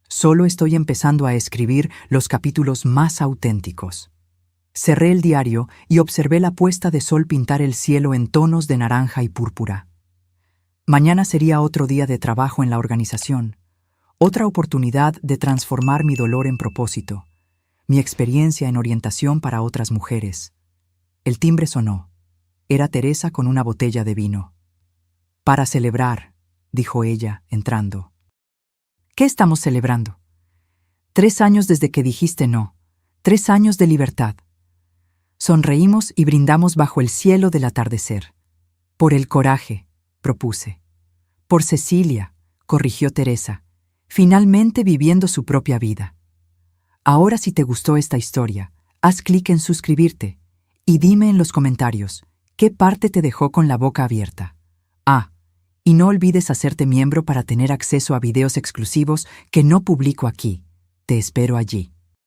Solo estoy empezando a escribir los capítulos más auténticos. Cerré el diario y observé la puesta de sol pintar el cielo en tonos de naranja y púrpura. Mañana sería otro día de trabajo en la organización, otra oportunidad de transformar mi dolor en propósito, mi experiencia en orientación para otras mujeres. El timbre sonó. Era Teresa con una botella de vino. «Para celebrar», dijo ella, entrando. «¿Qué estamos celebrando?» 3 años desde que dijiste no, 3 años de libertad. Sonreímos y brindamos bajo el cielo del atardecer. «Por el coraje», propuse. Por Cecilia, corrigió Teresa, finalmente viviendo su propia vida. Ahora, si te gustó esta historia, haz clic en suscribirte y dime en los comentarios qué parte te dejó con la boca abierta. Y no olvides hacerte miembro para tener acceso a videos exclusivos que no publico aquí. Te espero allí.